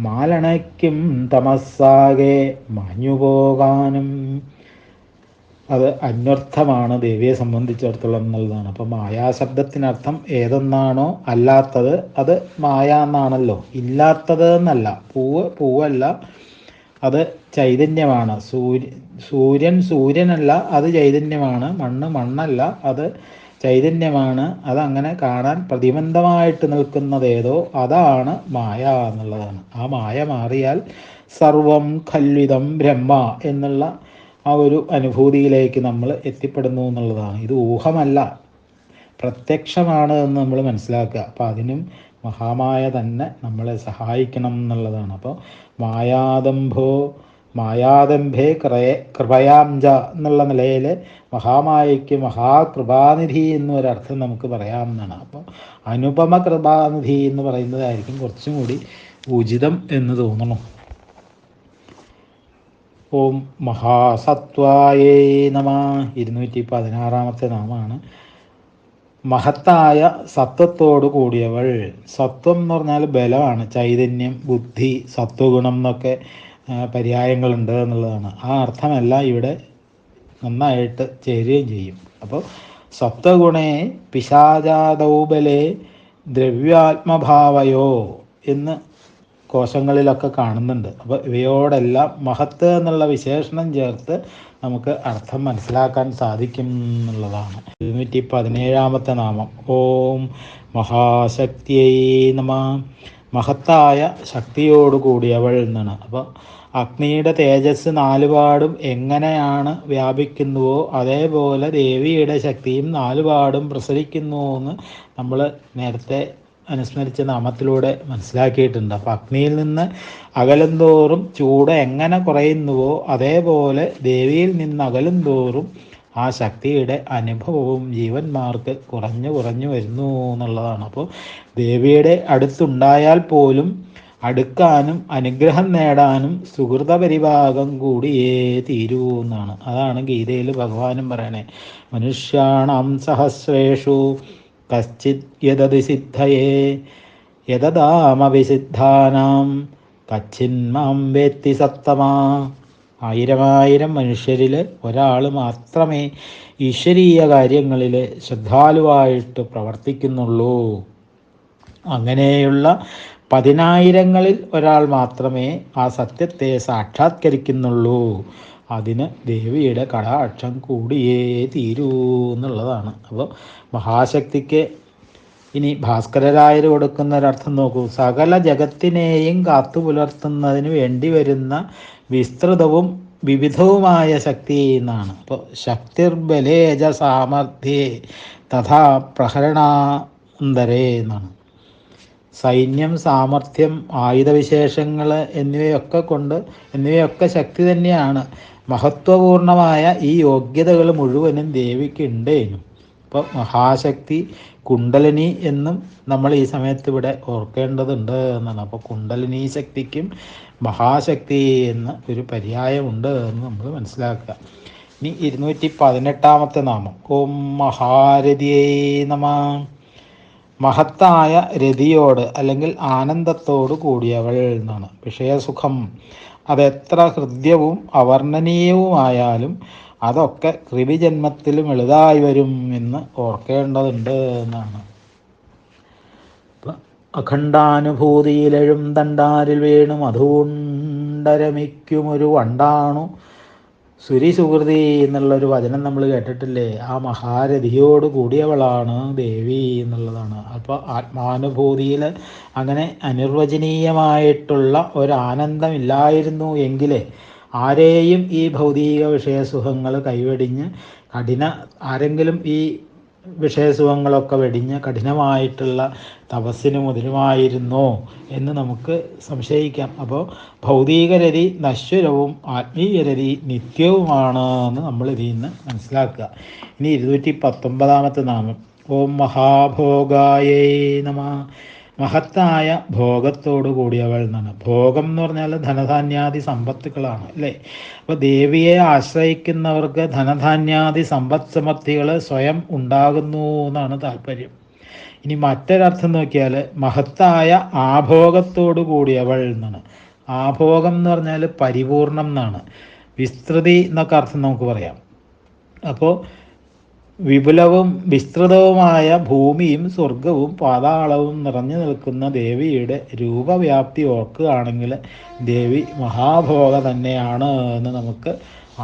മാലണയ്ക്കും തമസ്സാകെ മാഞ്ഞുപോകാനും. അത് അന്വർത്ഥമാണ് ദേവിയെ സംബന്ധിച്ചിടത്തോളം എന്നുള്ളതാണ്. അപ്പം മായാശബ്ദത്തിനർത്ഥം ഏതൊന്നാണോ അല്ലാത്തത് അത് മായ എന്നാണല്ലോ. ഇല്ലാത്തത് എന്നല്ല. പൂവല്ല, അത് ചൈതന്യമാണ്. സൂര്യൻ സൂര്യനല്ല, അത് ചൈതന്യമാണ്. മണ്ണല്ല, അത് ചൈതന്യമാണ്. അതങ്ങനെ കാണാൻ പ്രതിബന്ധമായിട്ട് നിൽക്കുന്നതേതോ അതാണ് മായ എന്നുള്ളതാണ്. ആ മായ മാറിയാൽ സർവം ഖല്വിതം ബ്രഹ്മ എന്നുള്ള ആ ഒരു അനുഭൂതിയിലേക്ക് നമ്മൾ എത്തിപ്പെടുന്നു എന്നുള്ളതാണ്. ഇത് ഊഹമല്ല, പ്രത്യക്ഷമാണ് എന്ന് നമ്മൾ മനസ്സിലാക്കുക. അപ്പം അതിനും മഹാമായ തന്നെ നമ്മളെ സഹായിക്കണം എന്നുള്ളതാണ്. അപ്പോൾ മായാദംഭേ കൃപയാംജ എന്നുള്ള നിലയിൽ മഹാമായയ്ക്ക് മഹാകൃപാനിധി എന്നൊരർത്ഥം നമുക്ക് പറയാവുന്നതാണ്. അപ്പോൾ അനുപമ കൃപാനിധി എന്ന് പറയുന്നതായിരിക്കും കുറച്ചും കൂടി ഉചിതം എന്ന് തോന്നുന്നു. ഓം മഹാസത്വായേ നമ. 216-ാമത്തെ നാമമാണ്. മഹത്തായ സത്വത്തോട് കൂടിയവൾ. സത്വം എന്ന് പറഞ്ഞാൽ ബലമാണ്, ചൈതന്യം, ബുദ്ധി, സത്വഗുണം എന്നൊക്കെ പര്യായങ്ങളുണ്ട് എന്നുള്ളതാണ്. ആ അർത്ഥമെല്ലാം ഇവിടെ നന്നായിട്ട് ചേരുകയും ചെയ്യും. അപ്പോൾ സത്വഗുണേ പിശാചാദൗബലേ ദ്രവ്യാത്മഭാവയോ എന്ന് കോശങ്ങളിലൊക്കെ കാണുന്നുണ്ട്. അപ്പോൾ ഇവയോടെല്ലാം മഹത്ത് എന്നുള്ള വിശേഷണം ചേർത്ത് നമുക്ക് അർത്ഥം മനസ്സിലാക്കാൻ സാധിക്കും എന്നുള്ളതാണ്. 217-ാമത്തെ നാമം. ഓം മഹാശക്തിയൈ നമ. മഹത്തായ ശക്തിയോടുകൂടിയവൾ എന്നാണ്. അപ്പോൾ അഗ്നിയുടെ തേജസ് നാലുപാടും എങ്ങനെയാണ് വ്യാപിക്കുന്നുവോ അതേപോലെ ദേവിയുടെ ശക്തിയും നാലുപാടും പ്രസരിക്കുന്നുവെന്ന് നമ്മൾ നേരത്തെ അനുസ്മരിച്ച നാമത്തിലൂടെ മനസ്സിലാക്കിയിട്ടുണ്ട്. അപ്പോൾ അഗ്നിയിൽ നിന്ന് അകലും തോറും ചൂട് എങ്ങനെ കുറയുന്നുവോ അതേപോലെ ദേവിയിൽ നിന്ന് അകലും തോറും ആ ശക്തിയുടെ അനുഭവവും ജീവന്മാർക്ക് കുറഞ്ഞു വരുന്നു എന്നുള്ളതാണ്. അപ്പോൾ ദേവിയുടെ അടുത്തുണ്ടായാൽ പോലും അടുക്കാനും അനുഗ്രഹം നേടാനും സുഹൃത പരിഭാഗം കൂടിയേ തീരൂ എന്നാണ്. അതാണ് ഗീതയിൽ ഭഗവാനും പറയണേ, മനുഷ്യാണാം സഹസ്രേഷു കശ്ചിത് യദതി സിദ്ധയേ യദാമവിസിദ്ധാനാം കച്ചിന്മാം വേത്തി സത്തമാ. 1000 മനുഷ്യരിൽ ഒരാൾ മാത്രമേ ഈശ്വരീയ കാര്യങ്ങളിൽ ശ്രദ്ധാലുവായിട്ട് പ്രവർത്തിക്കുന്നുള്ളൂ. അങ്ങനെയുള്ള 10,000-ങ്ങളിൽ ഒരാൾ മാത്രമേ ആ സത്യത്തെ സാക്ഷാത്കരിക്കുന്നുള്ളൂ. അതിന് ദേവിയുടെ കടാക്ഷം കൂടിയേ തീരൂ എന്നുള്ളതാണ്. അപ്പോൾ മഹാശക്തിക്ക് ഇനി ഭാസ്കരരായർ കൊടുക്കുന്ന ഒരർത്ഥം നോക്കൂ. സകല ജഗത്തിനെയും കാത്തുപുലർത്തുന്നതിന് വേണ്ടി വരുന്ന വിസ്തൃതവും വിവിധവുമായ ശക്തി എന്നാണ്. അപ്പോൾ ശക്തിർബലേജ സാമർഥ്യേ തഥാ പ്രഹരണാന്തരേ എന്നാണ്. സൈന്യം, സാമർഥ്യം, ആയുധവിശേഷങ്ങൾ എന്നിവയൊക്കെ ശക്തി തന്നെയാണ്. മഹത്വപൂർണമായ ഈ യോഗ്യതകൾ മുഴുവനും ദേവിക്ക് ഉണ്ടേനും. അപ്പോൾ മഹാശക്തി കുണ്ടലിനി എന്നും നമ്മൾ ഈ സമയത്ത് ഇവിടെ ഓർക്കേണ്ടതുണ്ട് എന്നാണ്. അപ്പോൾ കുണ്ടലിനി ശക്തിക്കും മഹാശക്തി എന്ന ഒരു പര്യായമുണ്ട് എന്ന് നമ്മൾ മനസ്സിലാക്കുക. ഇനി 218-ാമത്തെ നാമം. ഓം മഹാരഥിയേ നമ. മഹത്തായ രതിയോട് അല്ലെങ്കിൽ ആനന്ദത്തോട് കൂടിയവൾ എന്നാണ്. വിഷയസുഖം അതെത്ര ഹൃദ്യവും അവർണ്ണനീയവുമായാലും അതൊക്കെ കൃപിജന്മത്തിലും എളുതായി വരും എന്ന് ഓർക്കേണ്ടതുണ്ട് എന്നാണ്. അഖണ്ഡാനുഭൂതിയിലെഴും തണ്ടാരിൽ വീണും അതുകൊണ്ടരമിക്കുമൊരു വണ്ടാണു സുരിസുകൃതി എന്നുള്ളൊരു വചനം നമ്മൾ കേട്ടിട്ടില്ലേ? ആ മഹാരഥിയോട് കൂടിയവളാണ് ദേവി എന്നുള്ളതാണ്. അപ്പോൾ ആത്മാനുഭൂതിയിൽ അങ്ങനെ അനിർവചനീയമായിട്ടുള്ള ഒരാനന്ദമില്ലായിരുന്നു എങ്കിൽ ആരെയും ഈ ഭൗതിക വിഷയസുഖങ്ങൾ കൈവെടിഞ്ഞ് ആരെങ്കിലും ഈ വിഷയസുഖങ്ങളൊക്കെ വെടിഞ്ഞ് കഠിനമായിട്ടുള്ള തപസ്സിന് മുതിരുമായിരുന്നോ എന്ന് നമുക്ക് സംശയിക്കാം. അപ്പോൾ ഭൗതികരതി നശ്വരവും ആത്മീയരതി നിത്യവുമാണ് എന്ന് നമ്മൾ ഇതിൽ നിന്ന് മനസ്സിലാക്കുക. ഇനി 219-ാമത്തെ നാമം. ഓം മഹാഭോഗായേ നമ. മഹത്തായ ഭോഗത്തോടു കൂടിയവൾ എന്നാണ്. ഭോഗം എന്ന് പറഞ്ഞാൽ ധനധാന്യാദി സമ്പത്തുക്കളാണ് അല്ലേ? അപ്പോൾ ദേവിയെ ആശ്രയിക്കുന്നവർക്ക് ധനധാന്യാദി സമ്പത്ത് സമൃദ്ധികൾ സ്വയം ഉണ്ടാകുന്നു എന്നാണ് താല്പര്യം. ഇനി മറ്റൊരർത്ഥം നോക്കിയാൽ മഹത്തായ ആഭോഗത്തോടു കൂടിയവൾ എന്നാണ്. ആഭോഗം എന്ന് പറഞ്ഞാൽ പരിപൂർണം എന്നാണ്. വിസ്തൃതി എന്നൊക്കെ അർത്ഥം നമുക്ക് പറയാം. അപ്പോൾ വിപുലവും വിസ്തൃതവുമായ ഭൂമിയും സ്വർഗവും പാതാളവും നിറഞ്ഞു നിൽക്കുന്ന ദേവിയുടെ രൂപവ്യാപ്തി ഓർക്കുകയാണെങ്കിൽ ദേവി മഹാഭോഗ തന്നെയാണ് എന്ന് നമുക്ക്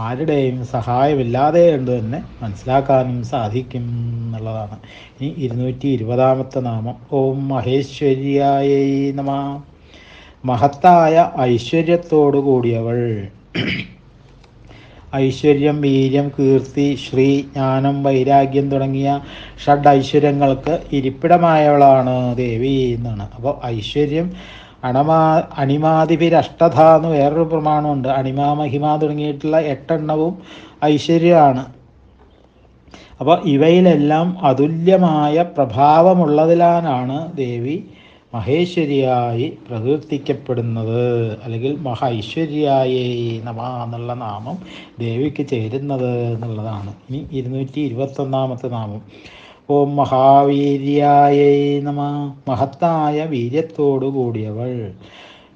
ആരുടെയും സഹായമില്ലാതെ കൊണ്ട് തന്നെ മനസ്സിലാക്കാനും സാധിക്കും എന്നുള്ളതാണ്. ഇനി 220-ാമത്തെ നാമം. ഓം മഹേശ്വര്യായൈ നമ. മഹത്തായ ഐശ്വര്യത്തോടു കൂടിയവൾ. ഐശ്വര്യം, വീര്യം, കീർത്തി, ശ്രീ, ജ്ഞാനം, വൈരാഗ്യം തുടങ്ങിയ ഷഡ് ഐശ്വര്യങ്ങൾക്ക് ഇരിപ്പിടമായവളാണ് ദേവി എന്നാണ്. അപ്പോൾ ഐശ്വര്യം അണിമാതിപിരഷ്ടധ എന്ന് വേറൊരു പ്രമാണമുണ്ട്. അണിമ, മഹിമ തുടങ്ങിയിട്ടുള്ള 8 എണ്ണവും ഐശ്വര്യമാണ്. അപ്പോൾ ഇവയിലെല്ലാം അതുല്യമായ പ്രഭാവമുള്ളതിലാണ് ദേവി മഹേശ്വരിയായി പ്രകീർത്തിക്കപ്പെടുന്നത്, അല്ലെങ്കിൽ മഹൈശ്വര്യായേ നമ എന്നുള്ള നാമം ദേവിക്ക് ചേരുന്നത് എന്നുള്ളതാണ്. ഇനി 221 നാമം. ഓം മഹാവീര്യായേ നമ. മഹത്തായ വീര്യത്തോടു കൂടിയവൾ.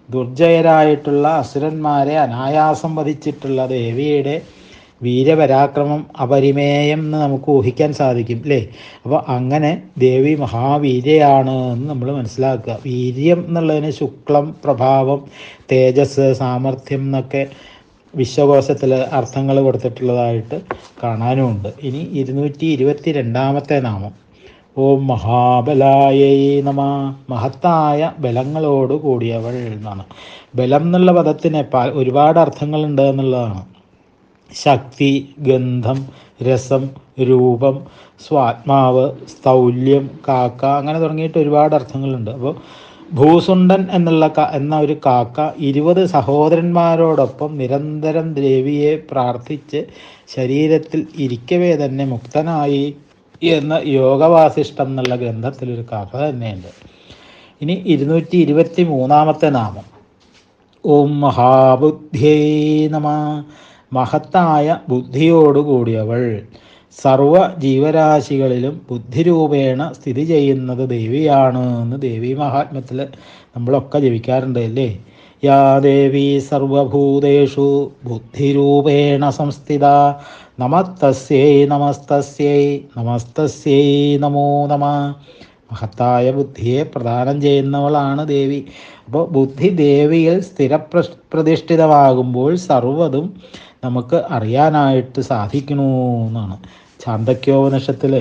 ദുർജയരായിട്ടുള്ള അസുരന്മാരെ അനായാസം വധിച്ചിട്ടുള്ള ദേവിയുടെ വീരപരാക്രമം അപരിമേയം എന്ന് നമുക്ക് ഊഹിക്കാൻ സാധിക്കും അല്ലേ. അപ്പോൾ അങ്ങനെ ദേവി മഹാവീര്യയാണ് എന്ന് നമ്മൾ മനസ്സിലാക്കുക. വീര്യം എന്നുള്ളതിന് ശുക്ലം, പ്രഭാവം, തേജസ്, സാമർഥ്യം എന്നൊക്കെ വിശ്വകോശത്തിൽ അർത്ഥങ്ങൾ കൊടുത്തിട്ടുള്ളതായിട്ട് കാണാനുമുണ്ട്. ഇനി 222 നാമം. ഓം മഹാബലായേ നമ. മഹത്തായ ബലങ്ങളോട് കൂടിയവൾ എന്നാണ്. ബലം എന്നുള്ള പദത്തിന് ഒരുപാട് അർത്ഥങ്ങളുണ്ട് എന്നുള്ളതാണ്. ശക്തി, ഗന്ധം, രസം, രൂപം, സ്വാത്മാവ്, സ്ഥൗല്യം, കാക്ക, അങ്ങനെ തുടങ്ങിയിട്ട് ഒരുപാട് അർത്ഥങ്ങളുണ്ട്. അപ്പോൾ ഭൂസുണ്ടൻ എന്ന ഒരു കാക്ക 20 സഹോദരന്മാരോടൊപ്പം നിരന്തരം ദേവിയെ പ്രാർത്ഥിച്ച് ശരീരത്തിൽ ഇരിക്കവേ തന്നെ മുക്തനായി എന്ന യോഗവാസിഷ്ടം എന്നുള്ള ഗ്രന്ഥത്തിലൊരു കഥ തന്നെയുണ്ട്. ഇനി 223 നാമം. ഓം മഹാബുദ്ധ്യേ നമ. മഹത്തായ ബുദ്ധിയോടുകൂടിയവൾ. സർവ ജീവരാശികളിലും ബുദ്ധിരൂപേണ സ്ഥിതി ചെയ്യുന്നത് ദേവിയാണ് എന്ന് ദേവി മഹാത്മ്യത്തിൽ നമ്മളൊക്കെ ജപിക്കാറുണ്ട് അല്ലേ. യാ ദേവി സർവഭൂതേഷു ബുദ്ധിരൂപേണ സംസ്ഥിത നമസ്തസ്യൈ നമസ്തസ്യൈ നമസ്തസ്യൈ നമോ നമ. മഹത്തായ ബുദ്ധിയെ പ്രദാനം ചെയ്യുന്നവളാണ് ദേവി. അപ്പോൾ ബുദ്ധി ദേവിയിൽ സ്ഥിരപ്രതിഷ്ഠിതമാകുമ്പോൾ സർവ്വതും നമുക്ക് അറിയാനായിട്ട് സാധിക്കണു എന്നാണ്. ഛാന്ദക്യോപനിഷത്തിൽ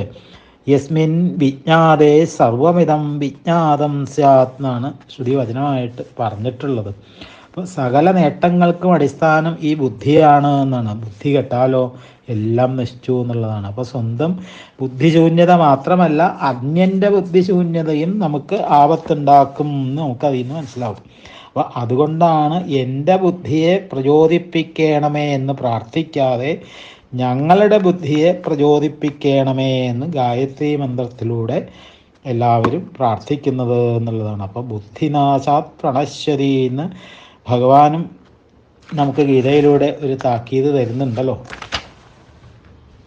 യസ്മിൻ വിജ്ഞാതേ സർവമിതം വിജ്ഞാതം സ്യാത് എന്നാണ് ശ്രുതിവചനമായിട്ട് പറഞ്ഞിട്ടുള്ളത്. അപ്പോൾ സകല നേട്ടങ്ങൾക്കും അടിസ്ഥാനം ഈ ബുദ്ധിയാണ് എന്നാണ്. ബുദ്ധി കെട്ടാലോ എല്ലാം നശിച്ചു എന്നുള്ളതാണ്. അപ്പോൾ സ്വന്തം ബുദ്ധിശൂന്യത മാത്രമല്ല, അന്യൻ്റെ ബുദ്ധിശൂന്യതയും നമുക്ക് ആപത്തുണ്ടാക്കും എന്ന് നമുക്കതിൽ നിന്ന് മനസ്സിലാവും. അപ്പോൾ അതുകൊണ്ടാണ് എൻ്റെ ബുദ്ധിയെ പ്രചോദിപ്പിക്കണമേ എന്ന് പ്രാർത്ഥിക്കാതെ ഞങ്ങളുടെ ബുദ്ധിയെ പ്രചോദിപ്പിക്കണമേ എന്ന് ഗായത്രി മന്ത്രത്തിലൂടെ എല്ലാവരും പ്രാർത്ഥിക്കുന്നത് എന്നുള്ളതാണ്. അപ്പോൾ ബുദ്ധിനാശാത് പ്രണശ്യതി എന്ന് ഭഗവാനും നമുക്ക് ഗീതയിലൂടെ ഒരു താക്കീത് തരുന്നുണ്ടല്ലോ.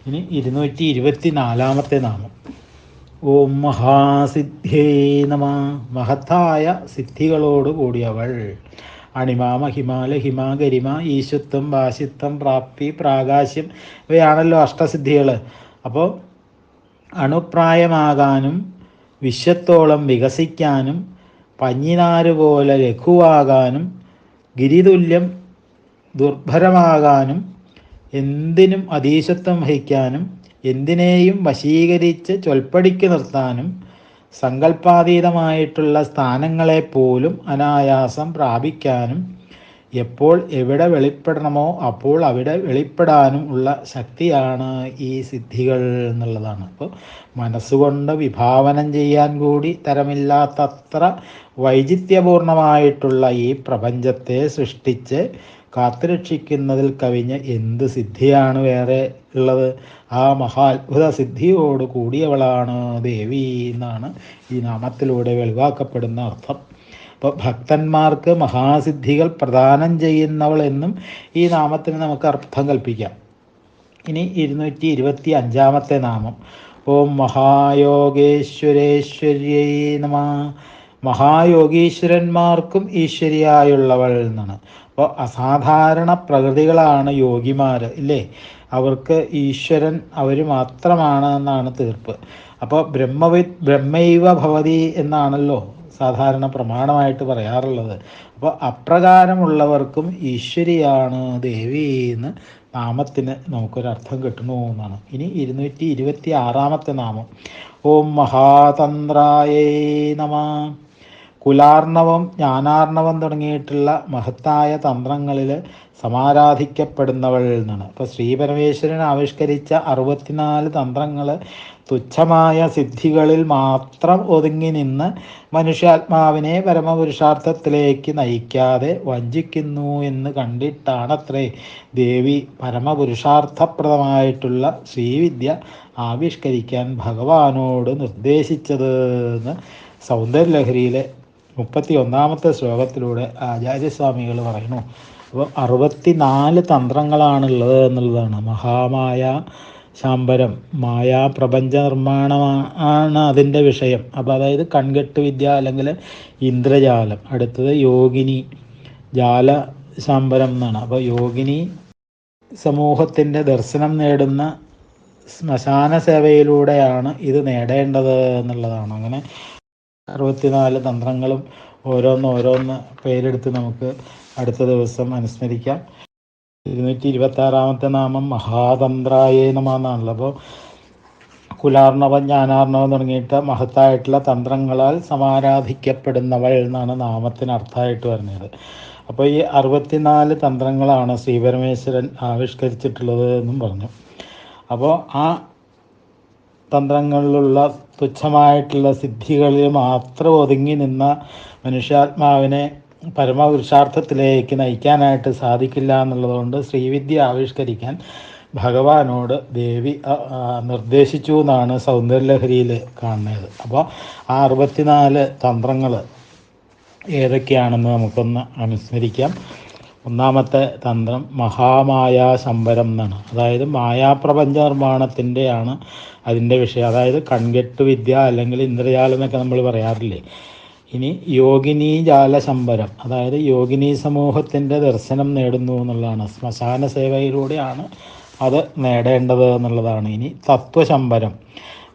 ഇനി 224 നാമം. ഓം മഹാസിദ്ധ്യേ നമ. മഹത്തായ സിദ്ധികളോട് കൂടിയവൾ. അണിമ, മഹിമ, ലഹിമ, ഗരിമ, ഈശുത്വം, വാശിത്വം, പ്രാപ്തി, പ്രാകാശ്യം ഇവയാണല്ലോ അഷ്ടസിദ്ധികൾ. അപ്പോൾ അണുപ്രായമാകാനും വിശ്വത്തോളം വികസിക്കാനും പഞ്ഞിനാര് പോലെ ലഘുവാകാനും ഗിരിതുല്യം ദുർഭരമാകാനും എന്തിനും അധീശത്വം വഹിക്കാനും എന്തിനേയും വശീകരിച്ച് ചൊൽപ്പടിക്ക് നിർത്താനും സങ്കല്പാതീതമായിട്ടുള്ള സ്ഥാനങ്ങളെപ്പോലും അനായാസം പ്രാപിക്കാനും എപ്പോൾ എവിടെ വെളിപ്പെടണമോ അപ്പോൾ അവിടെ വെളിപ്പെടാനും ഉള്ള ശക്തിയാണ് ഈ സിദ്ധികൾ എന്നുള്ളതാണ്. അപ്പോൾ മനസ്സുകൊണ്ട് വിഭാവനം ചെയ്യാൻ കൂടി തരമില്ലാത്തത്ര വൈചിത്യപൂർണമായിട്ടുള്ള ഈ പ്രപഞ്ചത്തെ സൃഷ്ടിച്ച് കാത്തുരക്ഷിക്കുന്നതിൽ കവിഞ്ഞ എന്ത് സിദ്ധിയാണ് വേറെ ഉള്ളത്? ആ മഹാത്ഭുത സിദ്ധിയോട് കൂടിയവളാണ് ദേവി എന്നാണ് ഈ നാമത്തിലൂടെ വെളിവാക്കപ്പെടുന്ന അർത്ഥം. അപ്പോൾ ഭക്തന്മാർക്ക് മഹാസിദ്ധികൾ പ്രദാനം ചെയ്യുന്നവൾ എന്നും ഈ നാമത്തിന് നമുക്ക് അർത്ഥം കൽപ്പിക്കാം. ഇനി 225 നാമം. ഓം മഹായോഗേശ്വരേശ്വര്യൈ നമ. മഹായോഗീശ്വരന്മാർക്കും ഈശ്വരിയായുള്ളവൾ എന്നാണ്. അപ്പോൾ അസാധാരണ പ്രകൃതികളാണ് യോഗിമാർ ഇല്ലേ. അവർക്ക് ഈശ്വരൻ അവർ മാത്രമാണ് എന്നാണ് തീർപ്പ്. അപ്പോൾ ബ്രഹ്മൈവ ഭവതി എന്നാണല്ലോ സാധാരണ പ്രമാണമായിട്ട് പറയാറുള്ളത്. അപ്പോൾ അപ്രകാരമുള്ളവർക്കും ഈശ്വരിയാണ് ദേവി എന്ന് നാമത്തിന് നമുക്കൊരർത്ഥം കിട്ടണു എന്നാണ്. ഇനി 226 നാമം. ഓം മഹാതന്ത്രായേ നമ. കുലാർണവം, ജ്ഞാനാർണവം തുടങ്ങിയിട്ടുള്ള മഹത്തായ തന്ത്രങ്ങളിൽ സമാരാധിക്കപ്പെടുന്നവൾ എന്നാണ്. അപ്പോൾ ശ്രീപരമേശ്വരൻ ആവിഷ്കരിച്ച 64 തന്ത്രങ്ങൾ തുച്ഛമായ സിദ്ധികളിൽ മാത്രം ഒതുങ്ങി നിന്ന് മനുഷ്യാത്മാവിനെ പരമപുരുഷാർത്ഥത്തിലേക്ക് നയിക്കാതെ വഞ്ചിക്കുന്നു എന്ന് കണ്ടിട്ടാണത്രേ ദേവി പരമപുരുഷാർത്ഥപ്രദമായിട്ടുള്ള ശ്രീവിദ്യ ആവിഷ്കരിക്കാൻ ഭഗവാനോട് നിർദ്ദേശിച്ചത് എന്ന് സൗന്ദര്യലഹരിയിലെ 31-ാമത്തെ ശ്ലോകത്തിലൂടെ ആചാര്യസ്വാമികൾ പറയുന്നു. അപ്പോൾ 64 തന്ത്രങ്ങളാണുള്ളത് എന്നുള്ളതാണ്. മഹാമായ ശാംബരം, മായാപ്രപഞ്ച നിർമ്മാണമാണ് അതിൻ്റെ വിഷയം. അപ്പോൾ അതായത് കൺകെട്ട് വിദ്യ അല്ലെങ്കിൽ ഇന്ദ്രജാലം. അടുത്തത് യോഗിനി ജാല ശാംബരം എന്നാണ്. അപ്പോൾ യോഗിനി സമൂഹത്തിൻ്റെ ദർശനം നേടുന്ന ശ്മശാന സേവയിലൂടെയാണ് ഇത് നേടേണ്ടത് എന്നുള്ളതാണ്. അങ്ങനെ 64 തന്ത്രങ്ങളും ഓരോന്ന് പേരെടുത്ത് നമുക്ക് അടുത്ത ദിവസം അനുസ്മരിക്കാം. 226-ാമത്തെ നാമം മഹാതന്ത്രായേ നമഃ എന്നാണല്ലോ. അപ്പോൾ കുലാർണവം, ജ്ഞാനാർണവം തുടങ്ങിയിട്ട് മഹത്തായിട്ടുള്ള തന്ത്രങ്ങളാൽ സമാരാധിക്കപ്പെടുന്നവൾ എന്നാണ് നാമത്തിന് അർത്ഥമായിട്ട് വരുന്നത്. അപ്പോൾ ഈ 64 തന്ത്രങ്ങളാണ് ശ്രീപരമേശ്വരൻ ആവിഷ്കരിച്ചിട്ടുള്ളത് എന്നും പറഞ്ഞു. അപ്പോൾ ആ തന്ത്രങ്ങളിലുള്ള തുച്ഛമായിട്ടുള്ള സിദ്ധികളിൽ മാത്രം ഒതുങ്ങി നിന്ന മനുഷ്യാത്മാവിനെ പരമപുരുഷാർത്ഥത്തിലേക്ക് നയിക്കാനായിട്ട് സാധിക്കില്ല എന്നുള്ളതുകൊണ്ട് ശ്രീവിദ്യ ആവിഷ്കരിക്കാൻ ഭഗവാനോട് ദേവി നിർദ്ദേശിച്ചു എന്നാണ് സൗന്ദര്യലഹരിയിൽ കാണുന്നത്. അപ്പോൾ ആ 64 തന്ത്രങ്ങൾ ഏതൊക്കെയാണെന്ന് നമുക്കൊന്ന് അനുസ്മരിക്കാം. ഒന്നാമത്തെ തന്ത്രം മഹാമായാ ശംബരം എന്നാണ്. അതായത് മായാപ്രപഞ്ച നിർമ്മാണത്തിൻ്റെയാണ് അതിൻ്റെ വിഷയം. അതായത് കൺകെട്ട് വിദ്യ അല്ലെങ്കിൽ ഇന്ദ്രജാലം എന്നൊക്കെ നമ്മൾ പറയാറില്ലേ. ഇനി യോഗിനി ജാലശംബരം, അതായത് യോഗിനി സമൂഹത്തിൻ്റെ ദർശനം നേടുന്നു എന്നുള്ളതാണ്. ശ്മശാന സേവയിലൂടെയാണ് അത് നേടേണ്ടത് എന്നുള്ളതാണ്. ഇനി തത്വശംബരം,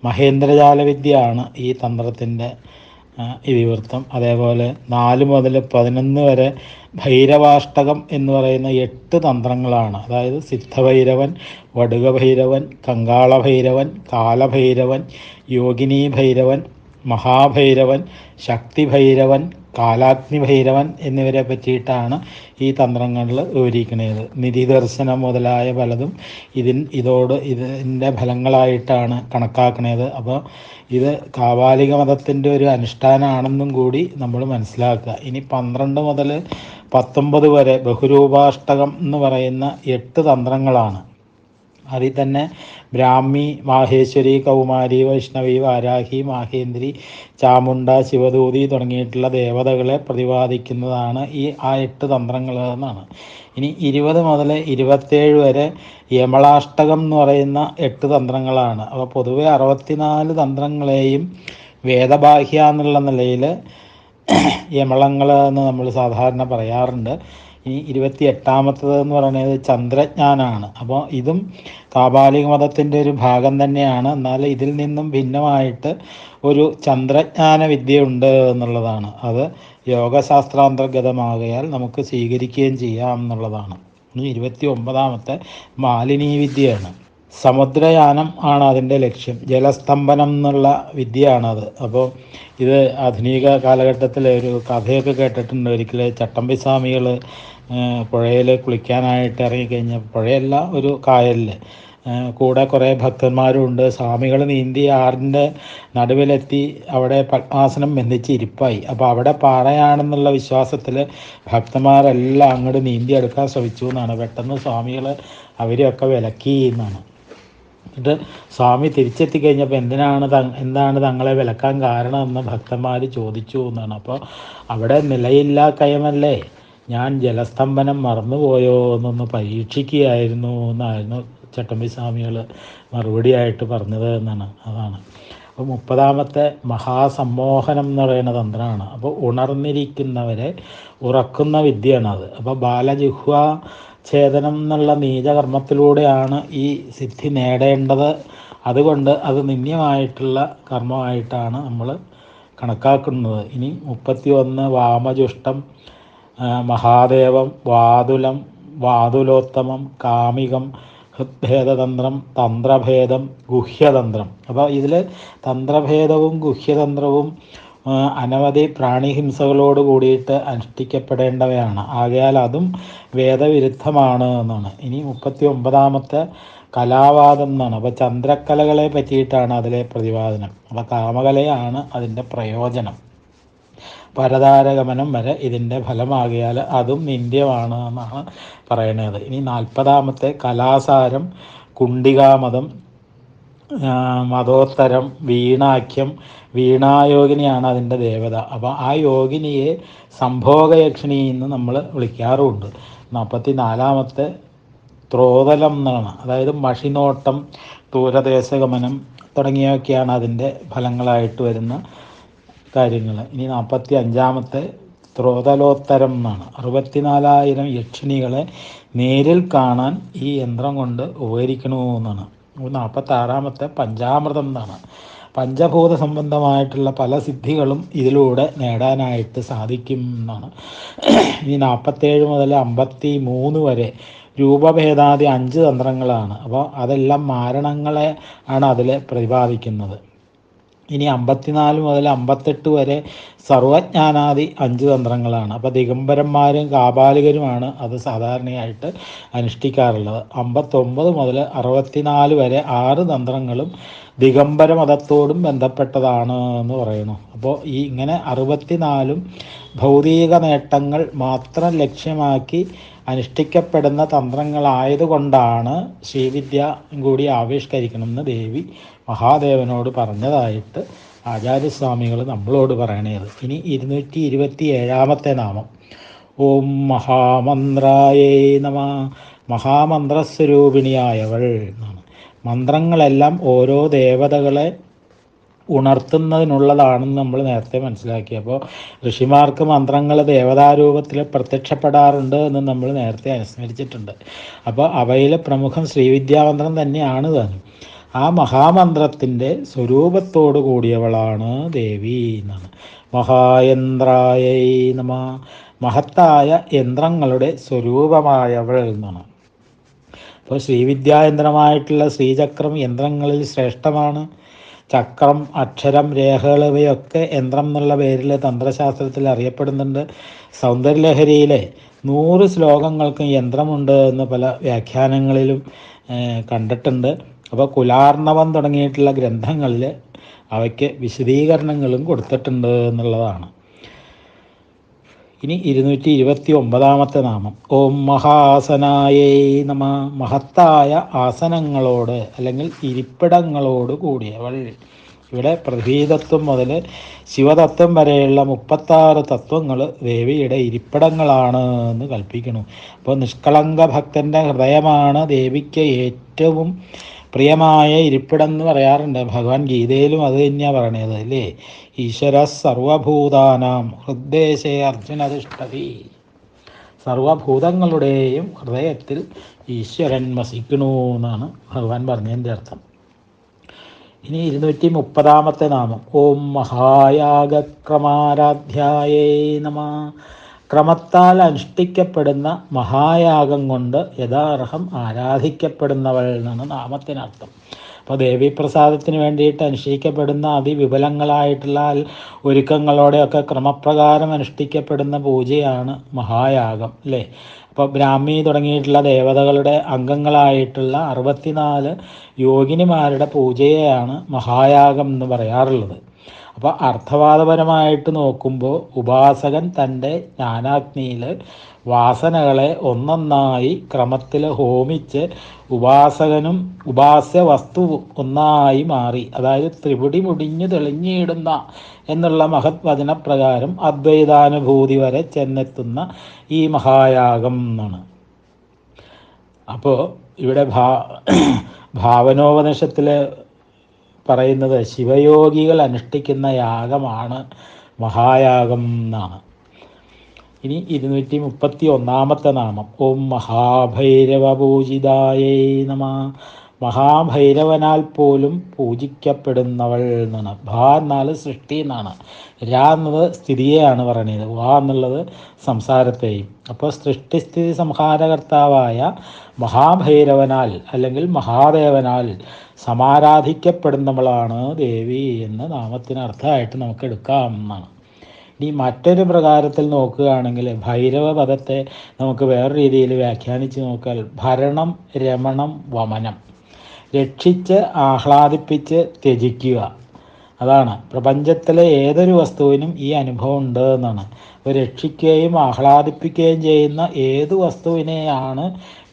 മഹേന്ദ്രജാല വിദ്യയാണ് ഈ തന്ത്രത്തിൻ്റെ ഇതിവൃത്തം. അതേപോലെ 4 മുതൽ 11 വരെ ഭൈരവാഷ്ടകം എന്ന് പറയുന്ന 8 തന്ത്രങ്ങളാണ്. അതായത് സിദ്ധഭൈരവൻ, വടുകഭൈരവൻ, കങ്കാളഭൈരവൻ, കാലഭൈരവൻ, യോഗിനി ഭൈരവൻ, മഹാഭൈരവൻ, ശക്തിഭൈരവൻ, കാലാഗ്നിഭൈരവൻ എന്നിവരെ പറ്റിയിട്ടാണ് ഈ തന്ത്രങ്ങളിൽ വിവരിക്കുന്നത്. നിധിദർശനം മുതലായ പലതും ഇതിൻ്റെ ഫലങ്ങളായിട്ടാണ് കണക്കാക്കുന്നത്. അപ്പോൾ ഇത് കാപാലിക മതത്തിൻ്റെ ഒരു അനുഷ്ഠാനമാണെന്നും കൂടി നമ്മൾ മനസ്സിലാക്കുക. ഇനി 12 മുതൽ 19 വരെ ബഹുരൂപാഷ്ടകം എന്ന് പറയുന്ന 8 തന്ത്രങ്ങളാണ്. അതിൽ തന്നെ ബ്രാഹ്മി, മാഹേശ്വരി, കൗമാരി, വൈഷ്ണവി, വാരാഹി, മാഹേന്ദ്രി, ചാമുണ്ട, ശിവദൂതി തുടങ്ങിയിട്ടുള്ള ദേവതകളെ പ്രതിപാദിക്കുന്നതാണ് ആ 8 തന്ത്രങ്ങൾ എന്നാണ്. ഇനി 20 മുതൽ 27 വരെ യമളാഷ്ടകം എന്ന് പറയുന്ന 8 തന്ത്രങ്ങളാണ്. അപ്പോൾ പൊതുവെ 64 തന്ത്രങ്ങളെയും വേദബാഹ്യ എന്നുള്ള നിലയിൽ യമളങ്ങൾ എന്ന് നമ്മൾ സാധാരണ പറയാറുണ്ട്. ഇനി 28-ാമത്തത് എന്ന് പറയുന്നത് ചന്ദ്രജ്ഞാനാണ്. അപ്പോൾ ഇതും കാപാലിക മതത്തിൻ്റെ ഒരു ഭാഗം തന്നെയാണ്. എന്നാൽ ഇതിൽ നിന്നും ഭിന്നമായിട്ട് ഒരു ചന്ദ്രജ്ഞാന വിദ്യയുണ്ട് എന്നുള്ളതാണ്. അത് യോഗശാസ്ത്രാന്തർഗതമാകയാൽ നമുക്ക് സ്വീകരിക്കുകയും ചെയ്യാം എന്നുള്ളതാണ്. ഇനി 29-ാമത്തെ മാലിനീ വിദ്യയാണ്. സമുദ്രയാനം ആണ് അതിൻ്റെ ലക്ഷ്യം. ജലസ്തംഭനം എന്നുള്ള വിദ്യയാണത്. അപ്പോൾ ഇത് ആധുനിക കാലഘട്ടത്തിൽ ഒരു കഥയൊക്കെ കേട്ടിട്ടുണ്ട്. ഒരിക്കൽ ചട്ടമ്പി സ്വാമികൾ പുഴയിൽ കുളിക്കാനായിട്ട് ഇറങ്ങിക്കഴിഞ്ഞാൽ, പുഴയല്ല ഒരു കായലിൽ, കൂടെ കുറേ ഭക്തന്മാരുണ്ട്. സ്വാമികൾ നീന്തി ആറിൻ്റെ നടുവിലെത്തി അവിടെ പത്മാസനം ബന്ധിച്ച് ഇരിപ്പായി. അപ്പോൾ അവിടെ പാറയാണെന്നുള്ള വിശ്വാസത്തിൽ ഭക്തന്മാരെല്ലാം അങ്ങോട്ട് നീന്തി എടുക്കാൻ ശ്രമിച്ചു എന്നാണ്. പെട്ടെന്ന് സ്വാമികൾ അവരെയൊക്കെ വിലക്കി എന്നാണ്. എന്നിട്ട് സ്വാമി തിരിച്ചെത്തിക്കഴിഞ്ഞപ്പോൾ എന്താണ് തങ്ങളെ വിലക്കാൻ കാരണം എന്ന് ഭക്തന്മാർ ചോദിച്ചു എന്നാണ്. അപ്പോൾ അവിടെ നിലയില്ലാ കയമല്ലേ, ഞാൻ ജലസ്തംഭനം മറന്നുപോയോ എന്നൊന്ന് പരീക്ഷിക്കുകയായിരുന്നു എന്നായിരുന്നു ചട്ടമ്പി സ്വാമികൾ മറുപടിയായിട്ട് പറഞ്ഞത് എന്നാണ്. അതാണ്. അപ്പോൾ 30-ാമത്തെ മഹാസമ്മോഹനം എന്ന് പറയുന്ന തന്ത്രമാണ്. അപ്പോൾ ഉണർന്നിരിക്കുന്നവരെ ഉറക്കുന്ന വിദ്യയാണത്. അപ്പോൾ ബാലജിഹ്വ ഛേദനം എന്നുള്ള നീചകർമ്മത്തിലൂടെയാണ് ഈ സിദ്ധി നേടേണ്ടത്. അതുകൊണ്ട് അത് നിന്ദ്യമായിട്ടുള്ള കർമ്മമായിട്ടാണ് നമ്മൾ കണക്കാക്കുന്നത്. ഇനി 31 വാമജുഷ്ടം, മഹാദേവം, വാതുലം, വാതുലോത്തമം, കാമികം, ഹൃദ്ഭേദതന്ത്രം, തന്ത്രഭേദം, ഗുഹ്യതന്ത്രം. അപ്പോൾ ഇതിൽ തന്ത്രഭേദവും ഗുഹ്യതന്ത്രവും അനവധി പ്രാണിഹിംസകളോട് കൂടിയിട്ട് അനുഷ്ഠിക്കപ്പെടേണ്ടവയാണ്. ആകയാൽ അതും വേദവിരുദ്ധമാണ് എന്നാണ്. ഇനി 39ാമത്തെ കലാവാദം എന്നാണ്. അപ്പോൾ ചന്ദ്രക്കലകളെ പറ്റിയിട്ടാണ് അതിലെ പ്രതിപാദനം. അപ്പോൾ കാമകലയാണ് അതിൻ്റെ പ്രയോജനം. പരതാരഗമനം വരെ ഇതിൻ്റെ ഫലമാകിയാൽ അതും നിന്ദ്യമാണ് എന്നാണ് പറയുന്നത്. ഇനി 40ാമത്തെ കലാസാരം, കുണ്ടികാമതം, മതോത്തരം, വീണാഖ്യം. വീണായോഗിനിയാണ് അതിൻ്റെ ദേവത. അപ്പോൾ ആ യോഗിനിയെ സംഭോഗയക്ഷിണി എന്ന് നമ്മൾ വിളിക്കാറുമുണ്ട്. 44ാമത്തെ ത്രോതലം എന്നാണ്. അതായത് മഷിനോട്ടം, ദൂരദേശഗമനം തുടങ്ങിയൊക്കെയാണ് അതിൻ്റെ ഫലങ്ങളായിട്ട് വരുന്ന കാര്യങ്ങൾ. ഇനി 45ാമത്തെ ത്രോതലോത്തരം എന്നാണ്. 64,000 യക്ഷിണികളെ നേരിൽ കാണാൻ ഈ യന്ത്രം കൊണ്ട് ഉപകരിക്കണമെന്നാണ്. 46ാമത്തെ പഞ്ചാമൃതം എന്നാണ്. പഞ്ചഭൂത സംബന്ധമായിട്ടുള്ള പല സിദ്ധികളും ഇതിലൂടെ നേടാനായിട്ട് സാധിക്കും എന്നാണ്. ഇനി 47 മുതൽ 53 വരെ രൂപഭേദാദി 5 തന്ത്രങ്ങളാണ്. അപ്പോൾ അതെല്ലാം മാരണങ്ങളെ ആണ് അതിൽ പ്രതിപാദിക്കുന്നത്. ഇനി 54 മുതൽ 58 വരെ സർവജ്ഞാനാദി 5 തന്ത്രങ്ങളാണ്. അപ്പോൾ ദിഗംബരന്മാരും കാപാലികരുമാണ് അത് സാധാരണയായിട്ട് അനുഷ്ഠിക്കാറുള്ളത്. 59 മുതൽ 64 വരെ 6 തന്ത്രങ്ങളും ദിഗംബര മതത്തോടും ബന്ധപ്പെട്ടതാണ് എന്ന് പറയുന്നു. അപ്പോൾ ഈ ഇങ്ങനെ 64 ഭൗതിക നേട്ടങ്ങൾ മാത്രം ലക്ഷ്യമാക്കി അനുഷ്ഠിക്കപ്പെടുന്ന തന്ത്രങ്ങളായതുകൊണ്ടാണ് ശ്രീവിദ്യ കൂടി ആവിഷ്കരിക്കണമെന്ന് ദേവി മഹാദേവനോട് പറഞ്ഞതായിട്ട് ആചാര്യസ്വാമികൾ നമ്മളോട് പറയണത്. ഇനി 227ാമത്തെ നാമം ഓം മഹാമന്ത്രായേ നമ. മഹാമന്ത്രസ്വരൂപിണിയായവൾ എന്നാണ്. മന്ത്രങ്ങളെല്ലാം ഓരോ ദേവതകളെ ഉണർത്തുന്നതിനുള്ളതാണെന്ന് നമ്മൾ നേരത്തെ മനസ്സിലാക്കി. അപ്പോൾ ഋഷിമാർക്ക് മന്ത്രങ്ങൾ ദേവതാരൂപത്തിൽ പ്രത്യക്ഷപ്പെടാറുണ്ട് എന്ന് നമ്മൾ നേരത്തെ അനുസ്മരിച്ചിട്ടുണ്ട്. അപ്പോൾ അവയിൽ പ്രമുഖം ശ്രീവിദ്യാമന്ത്രം തന്നെയാണ് താനും. ആ മഹാമന്ത്രത്തിൻ്റെ സ്വരൂപത്തോടു കൂടിയവളാണ് ദേവി എന്നാണ്. മഹായന്ത്രായൈ നമ. മഹത്തായ യന്ത്രങ്ങളുടെ സ്വരൂപമായവൾ എന്നാണ്. അപ്പോൾ ശ്രീവിദ്യായന്ത്രമായിട്ടുള്ള ശ്രീചക്രം യന്ത്രങ്ങളിൽ ശ്രേഷ്ഠമാണ്. ചക്രം, അക്ഷരം, രേഖകൾ ഇവയൊക്കെ യന്ത്രം എന്നുള്ള പേരിൽ തന്ത്രശാസ്ത്രത്തിൽ അറിയപ്പെടുന്നുണ്ട്. സൗന്ദര്യലഹരിയിലെ 100 ശ്ലോകങ്ങൾക്കും യന്ത്രമുണ്ട് എന്ന് പല വ്യാഖ്യാനങ്ങളിലും കണ്ടിട്ടുണ്ട്. അപ്പോൾ കുലാർണവം തുടങ്ങിയിട്ടുള്ള ഗ്രന്ഥങ്ങളിൽ അവയ്ക്ക് വിശദീകരണങ്ങളും കൊടുത്തിട്ടുണ്ട് എന്നുള്ളതാണ്. ഇനി 229ാമത്തെ നാമം ഓം മഹാസനായേ നമ. മഹത്തായ ആസനങ്ങളോട് അല്ലെങ്കിൽ ഇരിപ്പിടങ്ങളോട് കൂടിയവൾ. ഇവിടെ പൃഥ്വീതത്വം മുതൽ ശിവതത്വം വരെയുള്ള 36 തത്വങ്ങൾ ദേവിയുടെ ഇരിപ്പിടങ്ങളാണ് എന്ന് കൽപ്പിക്കുന്നു. അപ്പോൾ നിഷ്കളങ്ക ഭക്തൻ്റെ ഹൃദയമാണ് ദേവിക്ക് ഏറ്റവും പ്രിയമായ ഇരിപ്പിടം എന്ന് പറയാറുണ്ട്. ഭഗവാൻ ഗീതയിലും അത് തന്നെയാണ് പറയണത് അല്ലേ. ഈശ്വര സർവഭൂതാനാം ഹൃദ്ദേശേ അർജുന തിഷ്ഠതി. സർവഭൂതങ്ങളുടെയും ഹൃദയത്തിൽ ഈശ്വരൻ വസിക്കണു എന്നാണ് ഭഗവാൻ പറഞ്ഞതിൻ്റെ അർത്ഥം. ഇനി 230ാമത്തെ നാമം ഓം മഹായാഗക്രമാരാധ്യായേ നമ. ക്രമത്താൽ അനുഷ്ഠിക്കപ്പെടുന്ന മഹായാഗം കൊണ്ട് യഥാർഹം ആരാധിക്കപ്പെടുന്നവൾ എന്നാണ് നാമത്തിനർത്ഥം. അപ്പോൾ ദേവീപ്രസാദത്തിന് വേണ്ടിയിട്ട് അനുഷ്ഠിക്കപ്പെടുന്ന അതിവിപുലങ്ങളായിട്ടുള്ള ഒരുക്കങ്ങളോടെയൊക്കെ ക്രമപ്രകാരം അനുഷ്ഠിക്കപ്പെടുന്ന പൂജയാണ് മഹായാഗം അല്ലേ. അപ്പോൾ ബ്രാഹ്മി തുടങ്ങിയിട്ടുള്ള ദേവതകളുടെ അംഗങ്ങളായിട്ടുള്ള 64 യോഗിനിമാരുടെ പൂജയെയാണ് മഹായാഗം എന്ന് പറയാറുള്ളത്. അപ്പോൾ അർത്ഥവാദപരമായിട്ട് നോക്കുമ്പോൾ ഉപാസകൻ തൻ്റെ ജ്ഞാനാഗ്നിയിൽ വാസനകളെ ഒന്നൊന്നായി ക്രമത്തിൽ ഹോമിച്ച് ഉപാസകനും ഉപാസ്യ വസ്തുവും ഒന്നായി മാറി, അതായത് ത്രിപുടി മുടിഞ്ഞു തെളിഞ്ഞിടുന്ന എന്നുള്ള മഹത് വചനപ്രകാരം അദ്വൈതാനുഭൂതി വരെ ചെന്നെത്തുന്ന ഈ മഹായാഗം എന്നാണ്. അപ്പോൾ ഇവിടെ ഭാവനോപനിഷത്തിൽ പറയുന്നത് ശിവയോഗികൾ അനുഷ്ഠിക്കുന്ന യാഗമാണ് മഹായാഗം എന്നാണ്. ഇനി 231ാമത്തെ നാമം ഓം മഹാഭൈരവപൂജിതായേ നമ. മഹാഭൈരവനാൽ പോലും പൂജിക്കപ്പെടുന്നവൾ എന്നാണ്. ഭ എന്നാൽ സൃഷ്ടി എന്നാണ്. രാ എന്നത് സ്ഥിതിയെയാണ് പറയുന്നത്. വാ എന്നുള്ളത് സംസാരത്തെയും. അപ്പോൾ സൃഷ്ടിസ്ഥിതി സംഹാരകർത്താവായ മഹാഭൈരവനാൽ അല്ലെങ്കിൽ മഹാദേവനാൽ സമാരാധിക്കപ്പെടുന്നവളാണ് ദേവി എന്ന് നാമത്തിന് അർത്ഥമായിട്ട് നമുക്ക് എടുക്കാം എന്നാണ്. ഇനി മറ്റൊരു പ്രകാരത്തിൽ നോക്കുകയാണെങ്കിൽ ഭൈരവ പദത്തെ നമുക്ക് വേറെ രീതിയിൽ വ്യാഖ്യാനിച്ച് നോക്കിയാൽ ഭരണം, രമണം, വമനം, രക്ഷിച്ച് ആഹ്ലാദിപ്പിച്ച് ത്യജിക്കുക. അതാണ് പ്രപഞ്ചത്തിലെ ഏതൊരു വസ്തുവിനും ഈ അനുഭവം ഉണ്ട് എന്നാണ്. അപ്പോൾ രക്ഷിക്കുകയും ആഹ്ലാദിപ്പിക്കുകയും ചെയ്യുന്ന ഏത് വസ്തുവിനെയാണ്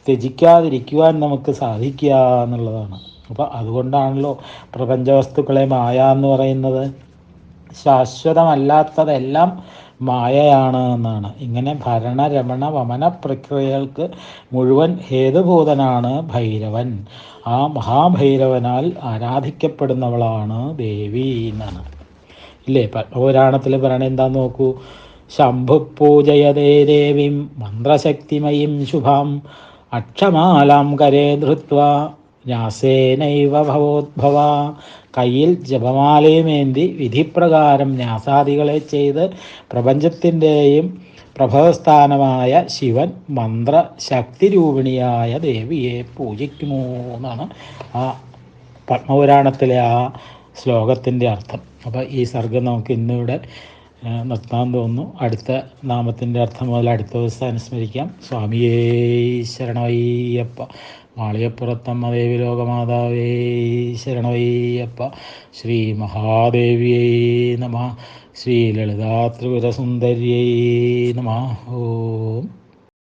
ത്യജിക്കാതിരിക്കുവാൻ നമുക്ക് സാധിക്കുക എന്നുള്ളതാണ്. അപ്പോൾ അതുകൊണ്ടാണല്ലോ പ്രപഞ്ച വസ്തുക്കളെ മായ എന്ന് പറയുന്നത്. ശാശ്വതമല്ലാത്തതെല്ലാം മായയാണ് എന്നാണ്. ഇങ്ങനെ ഭരണ, രമണ, വമന പ്രക്രിയകൾക്ക് മുഴുവൻ ഹേതുഭൂതനാണ് ഭൈരവൻ. ആ മഹാഭൈരവനാൽ ആരാധിക്കപ്പെടുന്നവളാണ് ദേവി എന്നാണ്. ഇല്ലേ? പത്മപുരാണത്തിൽ പറയണ എന്താന്ന് നോക്കൂ. ശംഭു പൂജയതേ ദേവീം മന്ത്രശക്തിമയീം ശുഭാം അക്ഷമാലാം കരേ ധൃത്വാ ന്യാസേനൈവ ഭവോദ്ഭവ. കയ്യിൽ ജപമാലയുമേന്തി വിധിപ്രകാരം ന്യാസാദികളെ ചെയ്ത് പ്രപഞ്ചത്തിൻ്റെയും പ്രഭവസ്ഥാനമായ ശിവൻ മന്ത്രശക്തിരൂപിണിയായ ദേവിയെ പൂജിക്കുന്നു എന്നാണ് ആ പത്മപുരാണത്തിലെ ആ ശ്ലോകത്തിൻ്റെ അർത്ഥം. അപ്പോൾ ഈ സർഗം നമുക്ക് ഇന്നിവിടെ നിർത്താൻ തോന്നുന്നു. അടുത്ത നാമത്തിൻ്റെ അർത്ഥം മുതൽ അടുത്ത ദിവസം അനുസ്മരിക്കാം. സ്വാമിയേ ശരണമയ്യപ്പ. മാളികപ്പുറത്തമ്മ ദേവി ലോകമാതാവേ ശരണമയ്യപ്പ. ശ്രീ മഹാദേവിയേ നമഃ. ശ്രീ ലളിതാ ത്രിപുരസുന്ദര്യൈ നമഃ. ഓം